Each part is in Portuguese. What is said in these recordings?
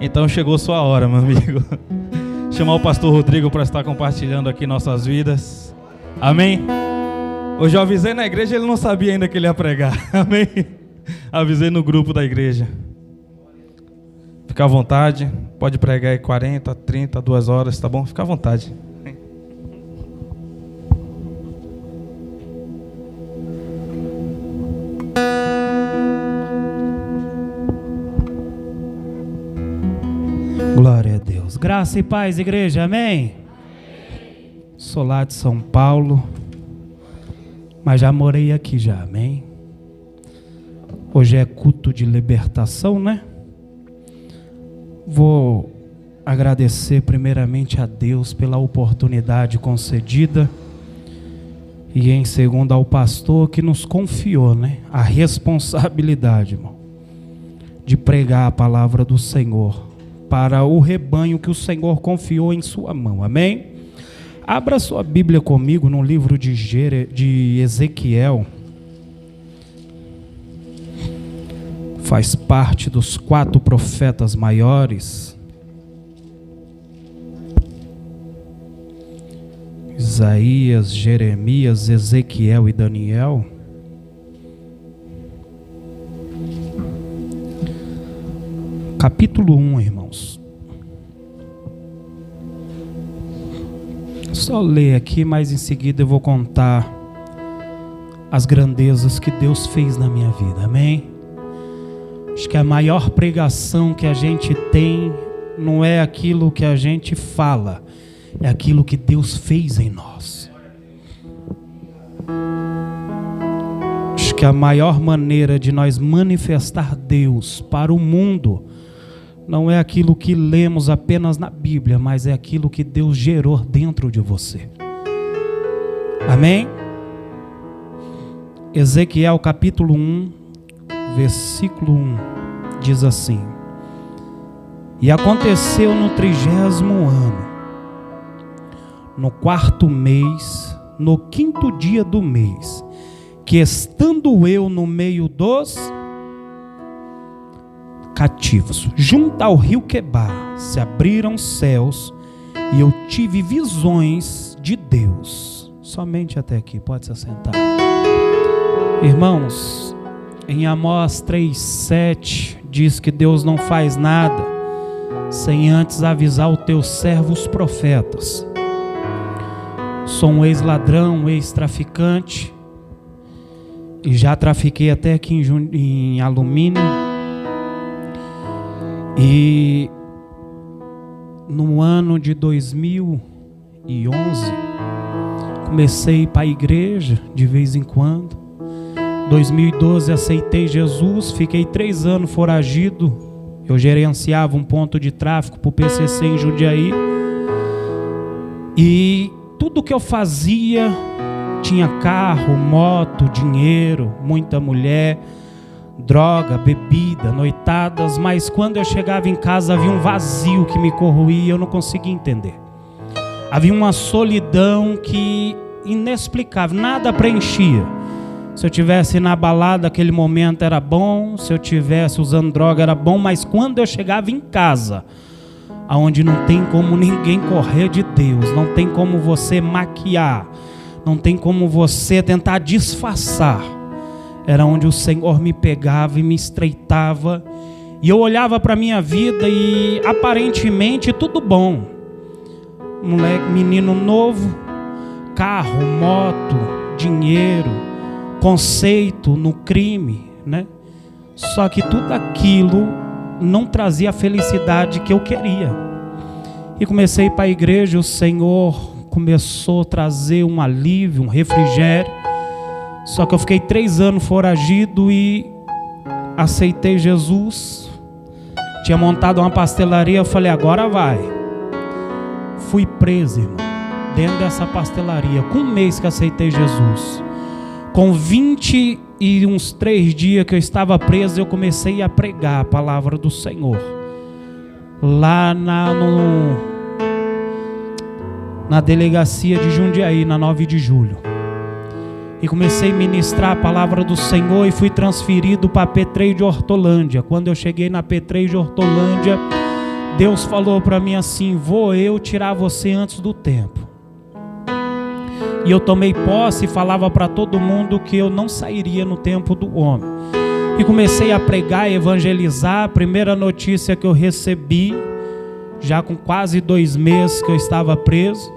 Então chegou sua hora, meu amigo. Chamar o pastor Rodrigo para estar compartilhando aqui nossas vidas. Amém? Hoje eu avisei na igreja, ele não sabia ainda que ele ia pregar. Amém? Avisei no grupo da igreja. Fica à vontade. Pode pregar aí 40, 30, 2 horas, tá bom? Fica à vontade. Glória a Deus. Graça e paz, igreja, amém? Sou lá de São Paulo, mas já morei aqui já, amém? Hoje é culto de libertação, né? Vou agradecer primeiramente a Deus pela oportunidade concedida e em segundo ao pastor que nos confiou, né? A responsabilidade, irmão, de pregar a palavra do Senhor para o rebanho que o Senhor confiou em sua mão, amém? Abra sua Bíblia comigo no livro de Ezequiel. Faz parte dos 4 profetas maiores. Isaías, Jeremias, Ezequiel e Daniel. Capítulo 1, irmãos. Só ler aqui, mas em seguida eu vou contar as grandezas que Deus fez na minha vida, amém? Acho que a maior pregação que a gente tem não é aquilo que a gente fala, é aquilo que Deus fez em nós. Acho que a maior maneira de nós manifestar Deus para o mundo não é aquilo que lemos apenas na Bíblia, mas é aquilo que Deus gerou dentro de você. Amém? Ezequiel capítulo 1, versículo 1, diz assim: E aconteceu no 30º ano, no 4º mês, no 5º dia do mês, que estando eu no meio dos cativos, junto ao rio Quebar, se abriram os céus e eu tive visões de Deus. Somente até aqui, pode se assentar. Irmãos, em Amós 3:7 diz que Deus não faz nada sem antes avisar os teus servos profetas. Sou um ex-ladrão, ex-traficante, e já trafiquei até aqui em alumínio. E no ano de 2011 comecei a ir para a igreja de vez em quando. 2012 aceitei Jesus, fiquei 3 anos foragido. Eu gerenciava um ponto de tráfico para o PCC em Jundiaí. E tudo que eu fazia, tinha carro, moto, dinheiro, muita mulher, droga, bebida, noitadas, mas quando eu chegava em casa havia um vazio que me corroía e eu não conseguia entender. Havia uma solidão que inexplicável, nada preenchia. Se eu tivesse na balada aquele momento era bom, se eu tivesse usando droga era bom, mas quando eu chegava em casa, aonde não tem como ninguém correr de Deus, não tem como você maquiar, não tem como você tentar disfarçar, era onde o Senhor me pegava e me estreitava, e eu olhava para a minha vida e aparentemente tudo bom. Moleque, menino novo, carro, moto, dinheiro, conceito no crime, né? Só que tudo aquilo não trazia a felicidade que eu queria. E comecei a ir para a igreja, o Senhor começou a trazer um alívio, um refrigério. Só que eu fiquei 3 anos foragido e aceitei Jesus. Tinha montado uma pastelaria, eu falei, agora vai. Fui preso, irmão, dentro dessa pastelaria, com 1 mês que aceitei Jesus. Com 23 dias que eu estava preso, eu comecei a pregar a palavra do Senhor. Lá na delegacia de Jundiaí, na 9 de julho. E comecei a ministrar a palavra do Senhor e fui transferido para a P3 de Hortolândia. Quando eu cheguei na P3 de Hortolândia, Deus falou para mim assim: vou eu tirar você antes do tempo. E eu tomei posse e falava para todo mundo que eu não sairia no tempo do homem. E comecei a pregar e evangelizar. A primeira notícia que eu recebi, já com quase 2 meses que eu estava preso,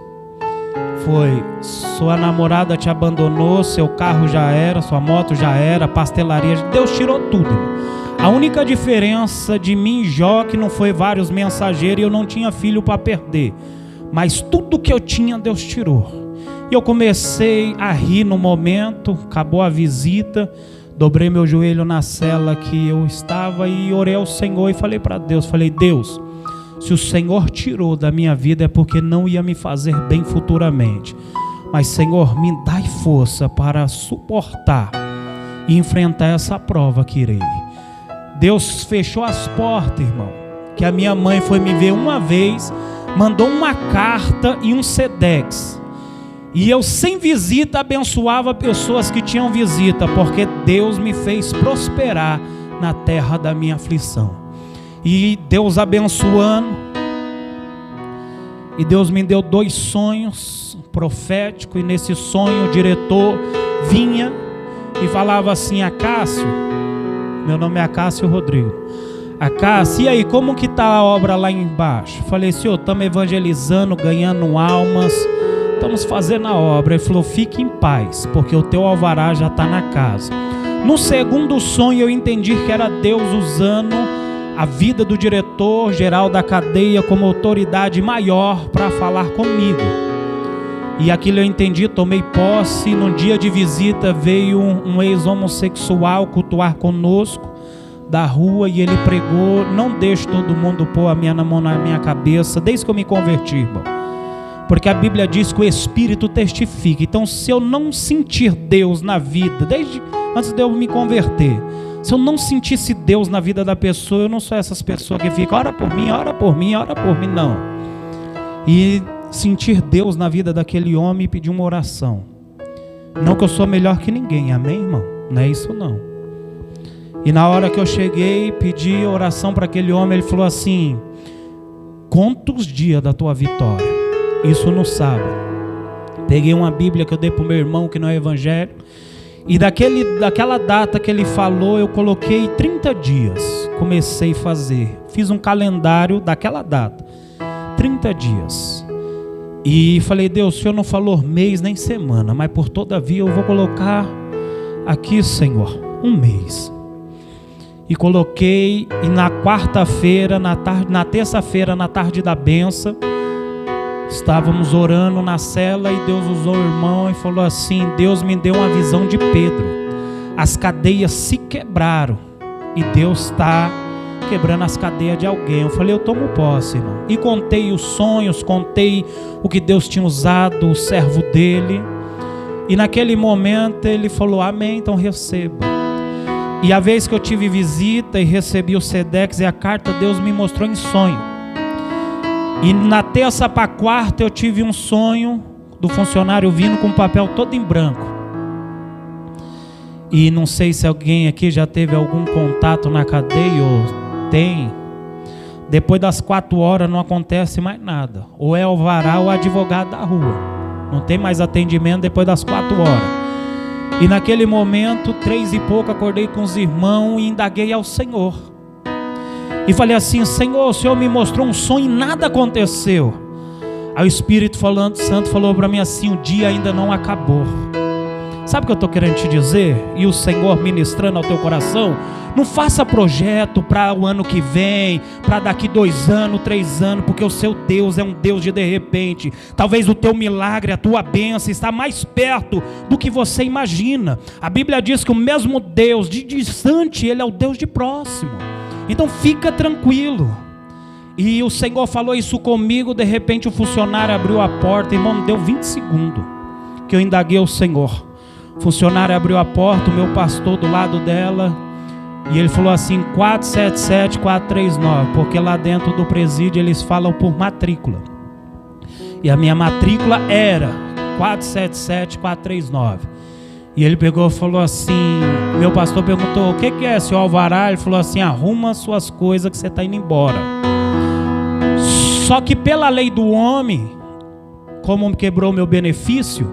foi: sua namorada te abandonou, seu carro já era, sua moto já era, a pastelaria, Deus tirou tudo, irmão. A única diferença de mim e Jó que não foi vários mensageiros e eu não tinha filho para perder, mas tudo que eu tinha Deus tirou. E eu comecei a rir no momento. Acabou a visita, dobrei meu joelho na cela que eu estava e orei ao Senhor e falei para Deus, falei: Deus, se o Senhor tirou da minha vida é porque não ia me fazer bem futuramente, mas Senhor, me dai força para suportar e enfrentar essa prova que irei. Deus fechou as portas, irmão, que a minha mãe foi me ver uma vez, mandou uma carta e um Sedex, e eu sem visita abençoava pessoas que tinham visita, porque Deus me fez prosperar na terra da minha aflição. E Deus abençoando, e Deus me deu 2 sonhos proféticos, e nesse sonho o diretor vinha e falava assim: Acácio, meu nome é Acácio Rodrigo, Acácio, e aí, como que está a obra lá embaixo? Falei: Senhor, estamos evangelizando, ganhando almas, estamos fazendo a obra. Ele falou: fique em paz, porque o teu alvará já está na casa. No segundo sonho eu entendi que era Deus usando a vida do diretor geral da cadeia como autoridade maior para falar comigo. E aquilo eu entendi, tomei posse. Num dia de visita veio um ex-homossexual cultuar conosco da rua e ele pregou: não deixe todo mundo pôr a minha mão na minha cabeça desde que eu me converti, irmão. Porque a Bíblia diz que o Espírito testifica. Então, se eu não sentir Deus na vida, desde antes de eu me converter, se eu não sentisse Deus na vida da pessoa, eu não sou essas pessoas que ficam: ora por mim, ora por mim, ora por mim, não. E sentir Deus na vida daquele homem e pedir uma oração. Não que eu sou melhor que ninguém, amém, irmão? Não é isso não. E na hora que eu cheguei, pedi oração para aquele homem, ele falou assim: conta os dias da tua vitória. Isso no sábado. Peguei uma Bíblia que eu dei para o meu irmão que não é evangélico, e daquela data que ele falou, eu coloquei 30 dias. Comecei a fazer, fiz um calendário daquela data, 30 dias. E falei: Deus, o Senhor não falou mês nem semana, mas por todavia eu vou colocar aqui, Senhor, 1 mês. E coloquei, e na quarta-feira, na terça-feira, na tarde da benção, estávamos orando na cela e Deus usou o irmão e falou assim: Deus me deu uma visão de Pedro. As cadeias se quebraram e Deus está quebrando as cadeias de alguém. Eu falei: eu tomo posse, irmão. E contei os sonhos, contei o que Deus tinha usado, o servo dele. E naquele momento ele falou: amém, então receba. E a vez que eu tive visita e recebi o Sedex e a carta, Deus me mostrou em sonho. E na terça para quarta eu tive um sonho do funcionário vindo com o papel todo em branco. E não sei se alguém aqui já teve algum contato na cadeia ou tem. Depois das 4 horas não acontece mais nada. Ou é alvará ou advogado da rua. Não tem mais atendimento depois das 4 horas. E naquele momento, 3 e pouco, acordei com os irmãos e indaguei ao Senhor. E falei assim: Senhor, o Senhor me mostrou um sonho e nada aconteceu. Aí o Espírito Santo falou para mim assim: o dia ainda não acabou. Sabe o que eu estou querendo te dizer? E o Senhor ministrando ao teu coração: não faça projeto para o ano que vem, para daqui 2 anos, 3 anos, porque o seu Deus é um Deus de repente. Talvez o teu milagre, a tua bênção está mais perto do que você imagina. A Bíblia diz que o mesmo Deus de distante, Ele é o Deus de próximo. Então fica tranquilo. E o Senhor falou isso comigo. De repente o funcionário abriu a porta, irmão, deu 20 segundos que eu indaguei o Senhor. O funcionário abriu a porta, o meu pastor do lado dela, e ele falou assim: 477 439, porque lá dentro do presídio eles falam por matrícula. E a minha matrícula era 477 439. E ele pegou e falou assim, meu pastor perguntou: o que é, seu alvará? Ele falou assim: arruma suas coisas que você está indo embora. Só que pela lei do homem, como quebrou meu benefício,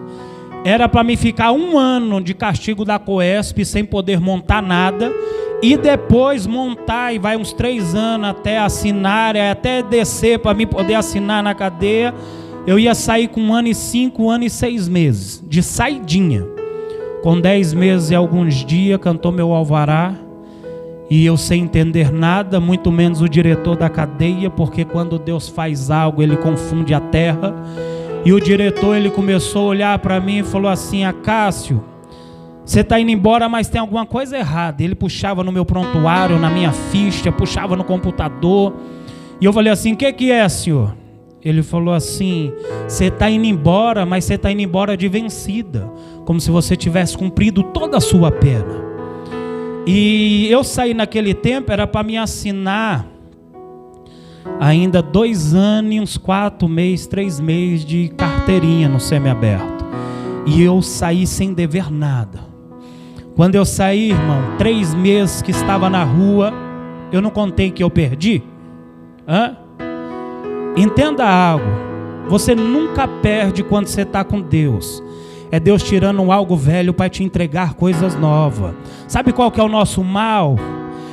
era para me ficar 1 ano de castigo da Coesp sem poder montar nada, e depois montar, e vai uns 3 anos até assinar, até descer para mim poder assinar na cadeia. Eu ia sair com 1 ano e 5, 1 ano e 6 meses de saidinha. Com 10 meses e alguns dias cantou meu alvará, e eu sem entender nada, muito menos o diretor da cadeia, porque quando Deus faz algo ele confunde a terra. E o diretor, ele começou a olhar para mim e falou assim: Acácio, você está indo embora, mas tem alguma coisa errada. Ele puxava no meu prontuário, na minha ficha, puxava no computador. E eu falei assim: o que é, senhor? Ele falou assim: você está indo embora, mas você está indo embora de vencida, como se você tivesse cumprido toda a sua pena. E eu saí naquele tempo, era para me assinar ainda 2 anos e uns 4 meses, 3 meses de carteirinha no semiaberto. E eu saí sem dever nada. Quando eu saí, irmão, 3 meses que estava na rua, eu não contei que eu perdi? Entenda algo, você nunca perde quando você está com Deus. É Deus tirando algo velho para te entregar coisas novas. Sabe qual que é o nosso mal?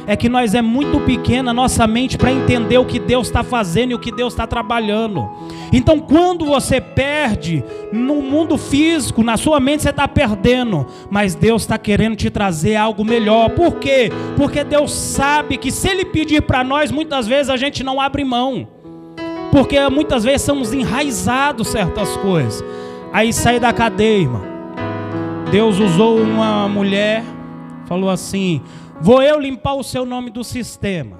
É que nós é muito pequena a nossa mente para entender o que Deus está fazendo e o que Deus está trabalhando. Então quando você perde no mundo físico, na sua mente você está perdendo, mas Deus está querendo te trazer algo melhor. Por quê? Porque Deus sabe que se Ele pedir para nós, muitas vezes a gente não abre mão, porque muitas vezes somos enraizados certas coisas. Aí saí da cadeia, irmão. Deus usou uma mulher, falou assim: vou eu limpar o seu nome do sistema.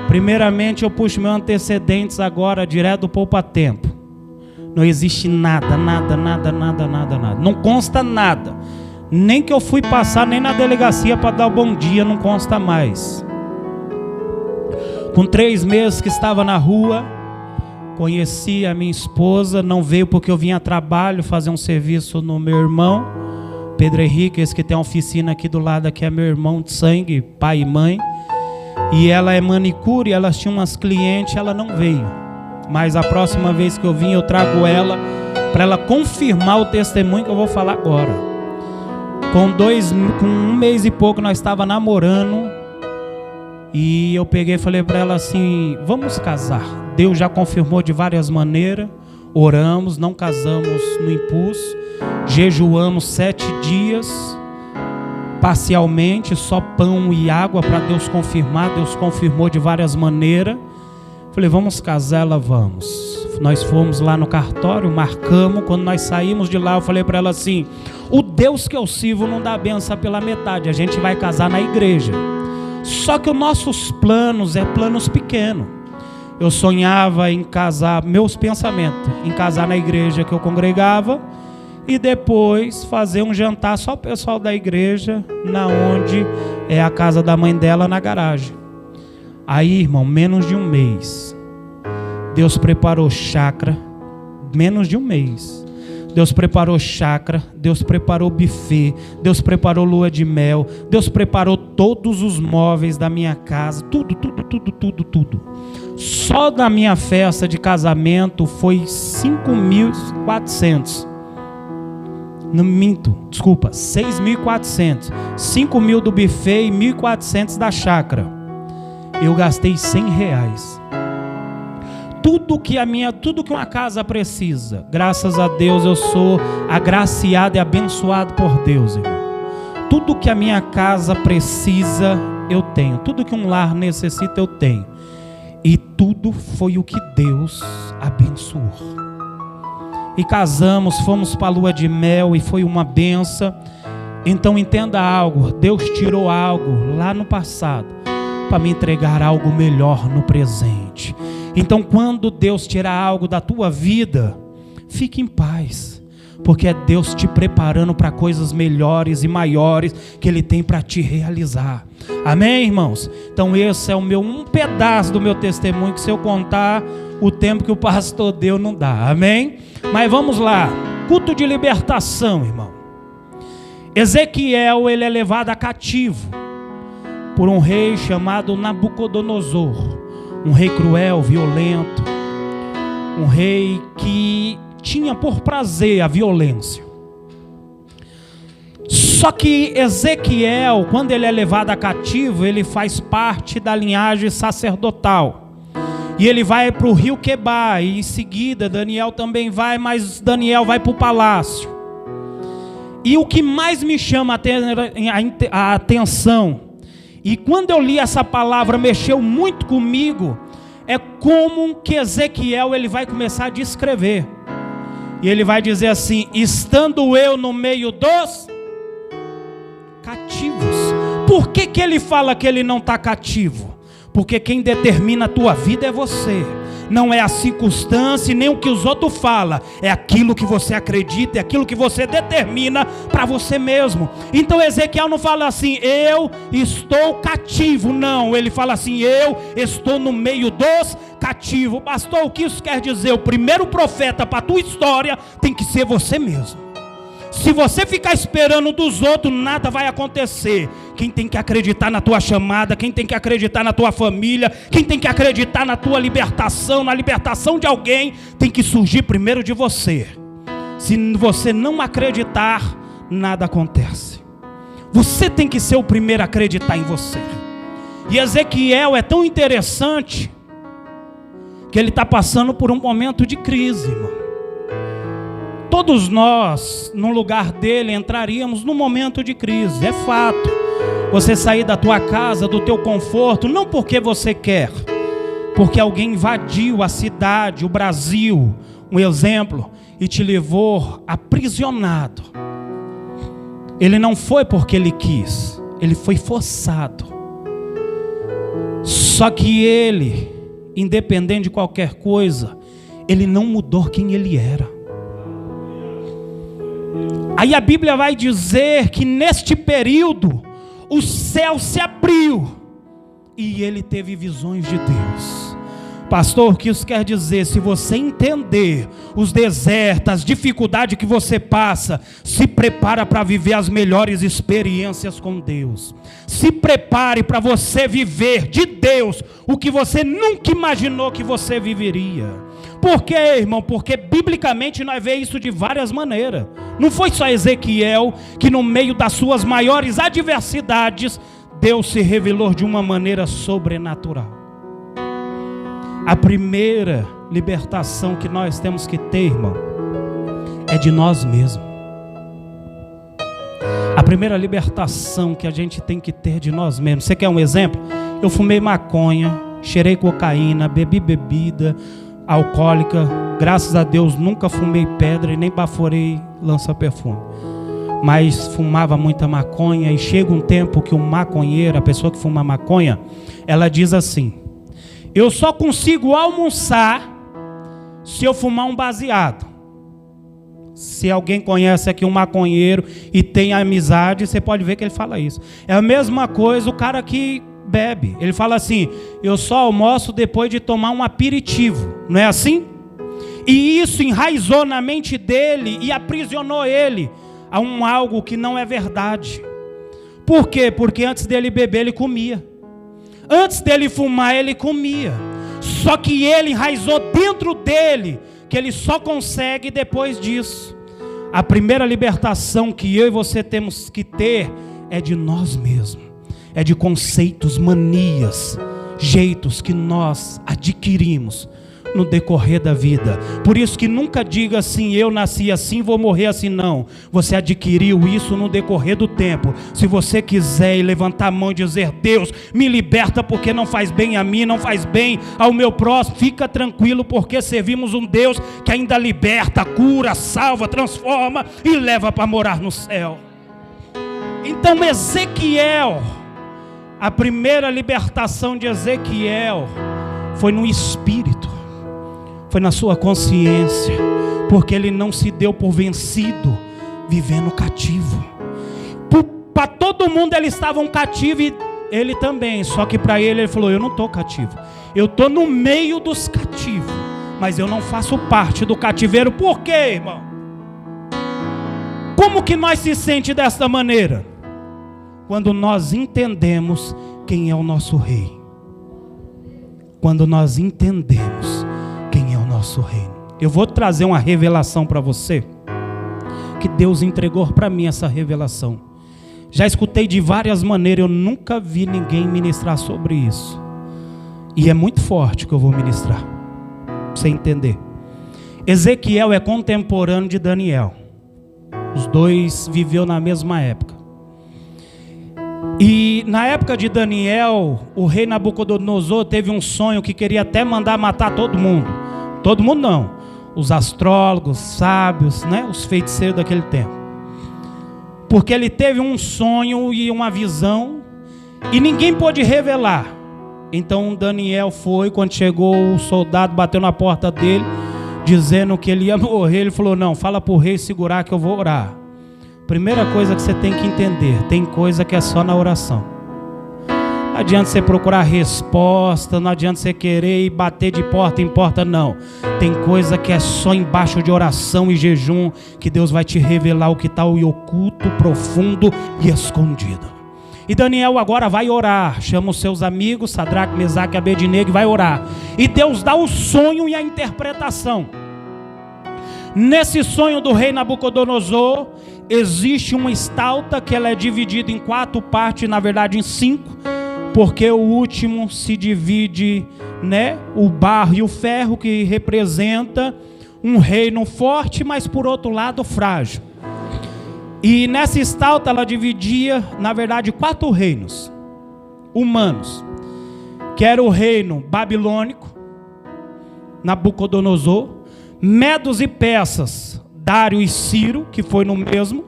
Primeiramente eu puxo meus antecedentes agora direto do poupa-tempo. Não existe nada. Não consta nada. Nem que eu fui passar, nem na delegacia para dar o bom dia, não consta mais. Com 3 meses que estava na rua, conheci a minha esposa. Não veio porque eu vim a trabalho fazer um serviço no meu irmão Pedro Henrique, esse que tem a oficina aqui do lado, aqui é meu irmão de sangue, pai e mãe. E ela é manicure, elas tinham umas clientes, ela não veio. Mas a próxima vez que eu vim, eu trago ela para ela confirmar o testemunho que eu vou falar agora. Com 1 mês e pouco nós estava namorando, e eu peguei e falei para ela assim: vamos casar. Deus já confirmou de várias maneiras. Oramos, não casamos no impulso. Jejuamos 7 dias, parcialmente, só pão e água para Deus confirmar. Deus confirmou de várias maneiras. Falei: vamos casar? Ela: vamos. Nós fomos lá no cartório, marcamos. Quando nós saímos de lá, eu falei para ela assim: o Deus que eu sirvo não dá benção pela metade, a gente vai casar na igreja. Só que os nossos planos é planos pequenos. Eu sonhava em casar, meus pensamentos, em casar na igreja que eu congregava, e depois fazer um jantar só o pessoal da igreja, na onde é a casa da mãe dela, na garagem. Aí, irmão, menos de 1 mês, Deus preparou chácara. Menos de 1 mês, Deus preparou chácara, Deus preparou buffet, Deus preparou lua de mel, Deus preparou todos os móveis da minha casa, tudo. Só da minha festa de casamento foi 5.400. Não minto, desculpa, 6.400. 5.000 do buffet e 1.400 da chácara. Eu gastei R$100. Tudo que uma casa precisa. Graças a Deus eu sou agraciado e abençoado por Deus, irmão. Tudo que a minha casa precisa, eu tenho. Tudo que um lar necessita, eu tenho. E tudo foi o que Deus abençoou. E casamos, fomos para a lua de mel e foi uma benção. Então entenda algo: Deus tirou algo lá no passado para me entregar algo melhor no presente. Então quando Deus tirar algo da tua vida, fique em paz, porque é Deus te preparando para coisas melhores e maiores que Ele tem para te realizar. Amém, irmãos? Então esse é um pedaço do meu testemunho, que se eu contar o tempo que o pastor deu, não dá. Amém? Mas vamos lá. Culto de libertação, irmão. Ezequiel, ele é levado a cativo por um rei chamado Nabucodonosor. Um rei cruel, violento. Um rei que tinha por prazer a violência. Só que Ezequiel, quando ele é levado a cativo, ele faz parte da linhagem sacerdotal. E ele vai para o rio Quebar, e em seguida Daniel também vai, mas Daniel vai para o palácio. E o que mais me chama a atenção, e quando eu li essa palavra mexeu muito comigo, é como que Ezequiel ele vai começar a descrever. E ele vai dizer assim: estando eu no meio dos cativos. Por que que ele fala que ele não está cativo? Porque quem determina a tua vida é você. Não é a circunstância, nem o que os outros falam. É aquilo que você acredita, é aquilo que você determina para você mesmo. Então Ezequiel não fala assim, eu estou cativo. Não, ele fala assim, eu estou no meio dos cativos. Pastor, o que isso quer dizer? O primeiro profeta para a tua história tem que ser você mesmo. Se você ficar esperando dos outros, nada vai acontecer. Quem tem que acreditar na tua chamada, quem tem que acreditar na tua família, quem tem que acreditar na tua libertação, na libertação de alguém, tem que surgir primeiro de você. Se você não acreditar, nada acontece. Você tem que ser o primeiro a acreditar em você. E Ezequiel é tão interessante que ele está passando por um momento de crise, irmão. Todos nós, no lugar dele, entraríamos num momento de crise, é fato. Você sair da tua casa, do teu conforto, não porque você quer, porque alguém invadiu a cidade, o Brasil, um exemplo, e te levou aprisionado. Ele não foi porque ele quis, ele foi forçado. Só que ele, independente de qualquer coisa, ele não mudou quem ele era. Aí a Bíblia vai dizer que neste período o céu se abriu e ele teve visões de Deus. Pastor, o que isso quer dizer? Se você entender os desertos, as dificuldades que você passa, se prepara para viver as melhores experiências com Deus. Se prepare para você viver de Deus o que você nunca imaginou que você viveria. Por quê, irmão? Porque biblicamente nós vemos isso de várias maneiras. Não foi só Ezequiel que no meio das suas maiores adversidades, Deus se revelou de uma maneira sobrenatural. A primeira libertação que nós temos que ter, irmão, é de nós mesmos. A primeira libertação que a gente tem que ter de nós mesmos. Você quer um exemplo? Eu fumei maconha, cheirei cocaína, bebi bebida alcoólica, graças a Deus nunca fumei pedra e nem baforei lança-perfume, mas fumava muita maconha. E chega um tempo que o maconheiro, a pessoa que fuma maconha, ela diz assim, eu só consigo almoçar se eu fumar um baseado. Se alguém conhece aqui um maconheiro e tem amizade, você pode ver que ele fala isso. É a mesma coisa o cara que bebe, ele fala assim, eu só almoço depois de tomar um aperitivo, não é assim? E isso enraizou na mente dele e aprisionou ele a algo que não é verdade. Por quê? Porque antes dele beber ele comia, antes dele fumar ele comia, só que ele enraizou dentro dele que ele só consegue depois disso. A primeira libertação que eu e você temos que ter é de nós mesmos. É de conceitos, manias, jeitos que nós adquirimos no decorrer da vida. Por isso que nunca diga assim, eu nasci assim, vou morrer assim, não. Você adquiriu isso no decorrer do tempo. Se você quiser levantar a mão e dizer, Deus, me liberta porque não faz bem a mim, não faz bem ao meu próximo, fica tranquilo porque servimos um Deus que ainda liberta, cura, salva, transforma e leva para morar no céu. Então Ezequiel, a primeira libertação de Ezequiel foi no espírito, foi na sua consciência, porque ele não se deu por vencido, vivendo cativo. Para todo mundo ele estava um cativo e ele também, só que para ele falou, eu não estou cativo, eu estou no meio dos cativos, mas eu não faço parte do cativeiro. Por quê, irmão? Como que nós se sente desta maneira? Quando nós entendemos quem é o nosso rei. Quando nós entendemos quem é o nosso nosso reino. Eu vou trazer uma revelação para você, que Deus entregou para mim essa revelação. Já escutei de várias maneiras, eu nunca vi ninguém ministrar sobre isso. E é muito forte o que eu vou ministrar, para você entender. Ezequiel é contemporâneo de Daniel. Os dois viveram na mesma época. E na época de Daniel, o rei Nabucodonosor teve um sonho que queria até mandar matar todo mundo. Todo mundo não. Os astrólogos, sábios, né? Os feiticeiros daquele tempo. Porque ele teve um sonho e uma visão e ninguém pôde revelar. Então Daniel foi, quando chegou o soldado bateu na porta dele, dizendo que ele ia morrer. Ele falou: não, fala para o rei segurar que eu vou orar. Primeira coisa que você tem que entender, tem coisa que é só na oração. Não adianta você procurar resposta, não adianta você querer ir bater de porta em porta, não. Tem coisa que é só embaixo de oração e jejum, que Deus vai te revelar o que está oculto, profundo e escondido. E Daniel agora vai orar, chama os seus amigos, Sadraque, Mesaque e Abednego, e vai orar. E Deus dá o sonho e a interpretação. Nesse sonho do rei Nabucodonosor, existe uma estalta que ela é dividida em 4 partes, na verdade em 5, porque o último se divide, né, o barro e o ferro, que representa um reino forte, mas por outro lado frágil. E nessa estalta ela dividia, na verdade, 4 reinos humanos, que era o reino babilônico, Nabucodonosor, Medos e Persas, Dário e Ciro, que foi no mesmo.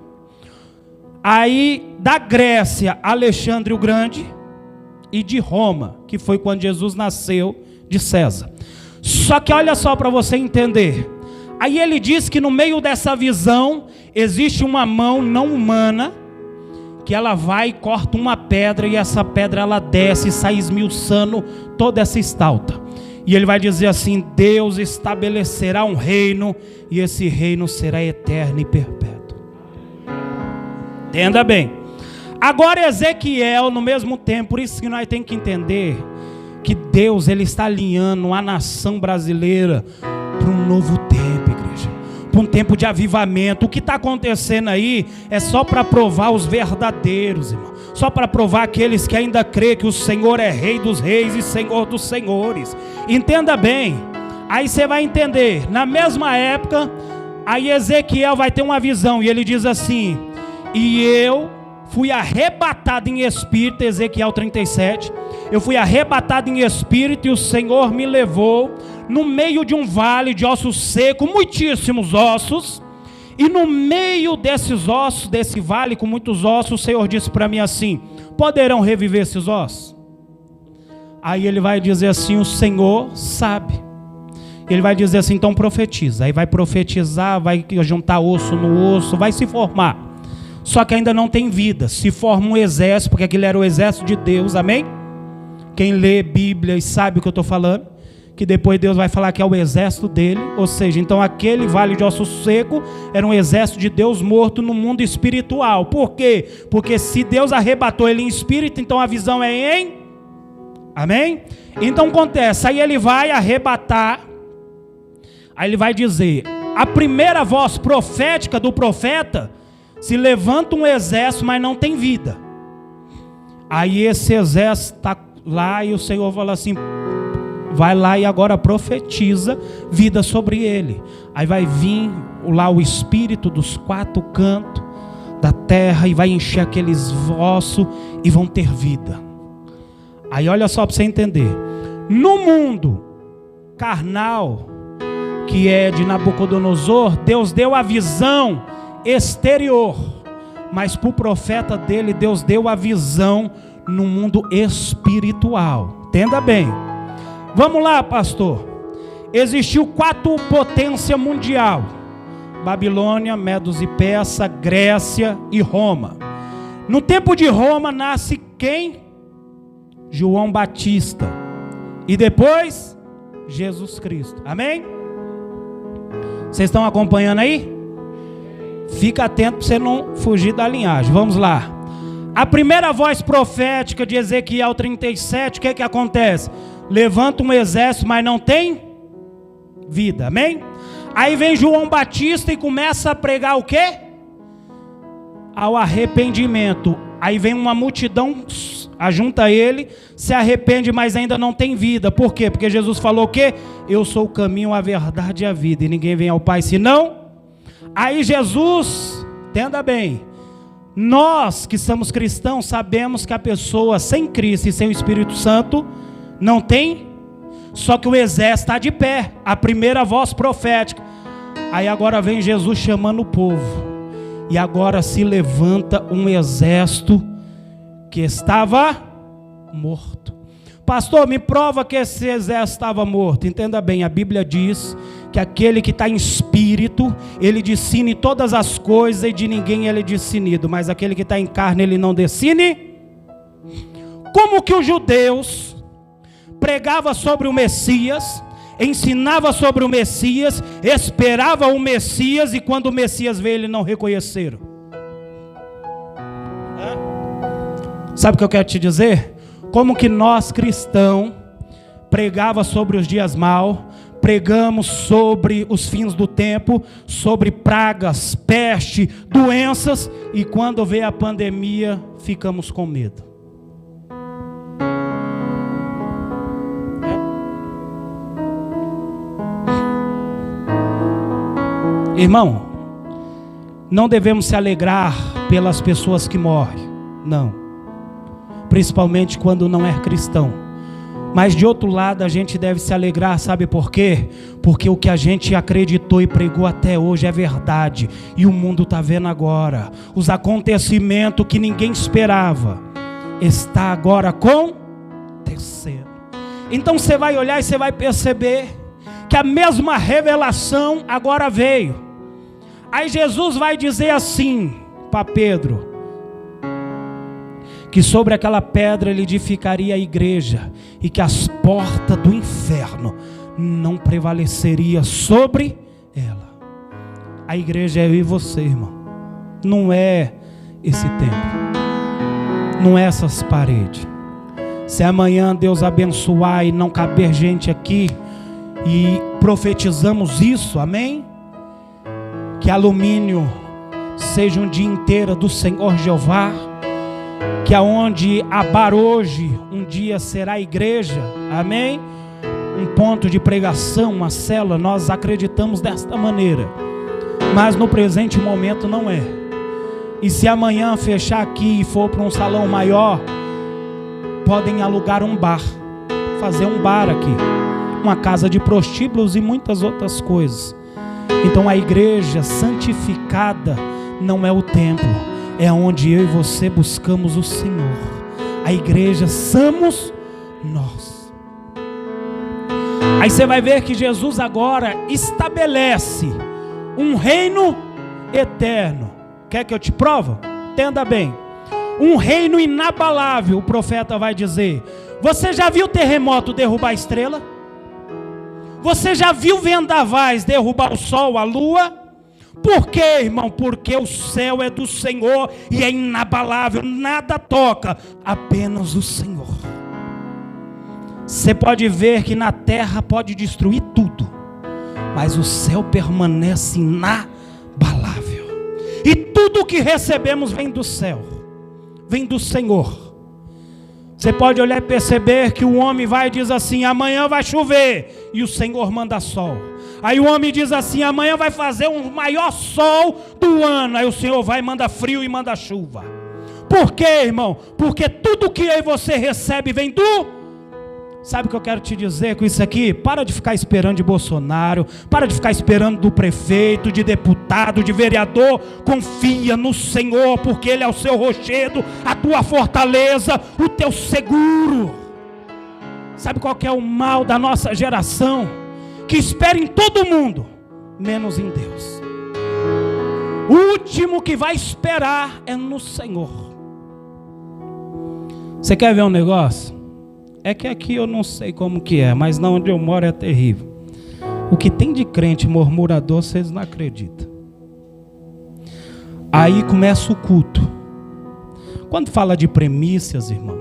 Aí da Grécia, Alexandre o Grande, e de Roma, que foi quando Jesus nasceu, de César. Só que olha só para você entender. Aí ele diz que no meio dessa visão existe uma mão não humana, que ela vai e corta uma pedra, e essa pedra ela desce e sai esmiuçando toda essa estalta. E ele vai dizer assim: Deus estabelecerá um reino, e esse reino será eterno e perpétuo. Entenda bem. Agora Ezequiel, no mesmo tempo, por isso que nós temos que entender que Deus ele está alinhando a nação brasileira para um novo tempo, igreja, para um tempo de avivamento. O que está acontecendo aí é só para provar os verdadeiros, irmão, só para provar aqueles que ainda crê que o Senhor é Rei dos reis e Senhor dos senhores. Entenda bem, aí você vai entender. Na mesma época, aí Ezequiel vai ter uma visão, e ele diz assim: e eu fui arrebatado em espírito, Ezequiel 37, eu fui arrebatado em espírito, e o Senhor me levou no meio de um vale de ossos secos, muitíssimos ossos, e no meio desses ossos, desse vale com muitos ossos, o Senhor disse para mim assim: poderão reviver esses ossos? Aí ele vai dizer assim: o Senhor sabe. Ele vai dizer assim: então profetiza. Aí vai profetizar, vai juntar osso no osso, vai se formar. Só que ainda não tem vida. Se forma um exército, porque aquele era o exército de Deus, amém? Quem lê Bíblia e sabe o que eu estou falando, que depois Deus vai falar que é o exército dele. Ou seja, então aquele vale de osso seco era um exército de Deus morto no mundo espiritual. Por quê? Porque se Deus arrebatou ele em espírito, então a visão é em... Amém? Então acontece, aí ele vai arrebatar, aí ele vai dizer, a primeira voz profética do profeta: se levanta um exército, mas não tem vida. Aí esse exército está lá, e o Senhor fala assim: vai lá e agora profetiza vida sobre ele. Aí vai vir lá o Espírito dos 4 cantos da terra, e vai encher aqueles ossos, e vão ter vida. Aí olha só para você entender. No mundo carnal, que é de Nabucodonosor, Deus deu a visão exterior, mas para o profeta dele, Deus deu a visão no mundo espiritual. Entenda bem. Vamos lá, pastor. Existiu 4 potências mundial: Babilônia, Medos e Persas, Grécia e Roma. No tempo de Roma nasce quem? João Batista. E depois Jesus Cristo. Amém? Vocês estão acompanhando aí? Fica atento para você não fugir da linhagem. Vamos lá. A primeira voz profética de Ezequiel 37, o que acontece? Levanta um exército, mas não tem vida, amém? Aí vem João Batista e começa a pregar o quê? Ao arrependimento. Aí vem uma multidão, ajunta ele, se arrepende, mas ainda não tem vida. Por quê? Porque Jesus falou o quê? Eu sou o caminho, a verdade e a vida, e ninguém vem ao Pai senão. Aí Jesus, entenda bem, nós que somos cristãos sabemos que a pessoa sem Cristo e sem o Espírito Santo não tem, só que o exército está de pé, a primeira voz profética. Aí agora vem Jesus chamando o povo. E agora se levanta um exército que estava morto. Pastor, me prova que esse exército estava morto. Entenda bem, a Bíblia diz que aquele que está em espírito, ele discerne todas as coisas e de ninguém ele é discernido. Mas aquele que está em carne, ele não discerne. Como que os judeus pregavam sobre o Messias, ensinava sobre o Messias, esperava o Messias, e quando o Messias veio, eles não reconheceram. Sabe o que eu quero te dizer? Como que nós cristãos pregava sobre os dias maus, pregamos sobre os fins do tempo, sobre pragas, peste, doenças, e quando veio a pandemia, ficamos com medo. Irmão, não devemos se alegrar pelas pessoas que morrem, não, principalmente quando não é cristão. Mas de outro lado a gente deve se alegrar, sabe por quê? Porque o que a gente acreditou e pregou até hoje é verdade, e o mundo está vendo agora, os acontecimentos que ninguém esperava, está agora acontecendo. Então você vai olhar e você vai perceber que a mesma revelação agora veio. Aí Jesus vai dizer assim para Pedro, que sobre aquela pedra ele edificaria a igreja, e que as portas do inferno não prevaleceriam sobre ela. A igreja é eu e você, irmão. Não é esse templo, não é essas paredes. Se amanhã Deus abençoar e não caber gente aqui, e profetizamos isso, amém? Que alumínio seja um dia inteiro do Senhor Jeová, que aonde abar hoje, um dia será igreja, amém? Um ponto de pregação, uma célula, nós acreditamos desta maneira, mas no presente momento não é. E se amanhã fechar aqui e for para um salão maior, podem alugar um bar, fazer um bar aqui, uma casa de prostíbulos e muitas outras coisas. Então a igreja santificada não é o templo, é onde eu e você buscamos o Senhor. A igreja somos nós. Aí você vai ver que Jesus agora estabelece um reino eterno. Quer que eu te provo? Entenda bem. Um reino inabalável, o profeta vai dizer. Você já viu terremoto derrubar a estrela? Você já viu vendavais derrubar o sol, a lua? Por quê, irmão? Porque o céu é do Senhor e é inabalável, nada toca, apenas o Senhor. Você pode ver que na terra pode destruir tudo, mas o céu permanece inabalável. E tudo que recebemos vem do céu, vem do Senhor. Você pode olhar e perceber que o homem vai e diz assim: amanhã vai chover, e o Senhor manda sol. Aí o homem diz assim: amanhã vai fazer um maior sol do ano, aí o Senhor vai e manda frio e manda chuva. Por quê, irmão? Porque tudo que eu e você recebe vem do... Sabe o que eu quero te dizer com isso aqui? Para de ficar esperando de Bolsonaro, para de ficar esperando do prefeito, de deputado, de vereador. Confia no Senhor, porque Ele é o seu rochedo, a tua fortaleza, o teu seguro. Sabe qual que é o mal da nossa geração? Que espera em todo mundo, menos em Deus. O último que vai esperar é no Senhor. Você quer ver um negócio? É que aqui eu não sei como que é, mas na onde eu moro é terrível. O que tem de crente murmurador, vocês não acreditam. Aí começa o culto. Quando fala de premissas, irmão,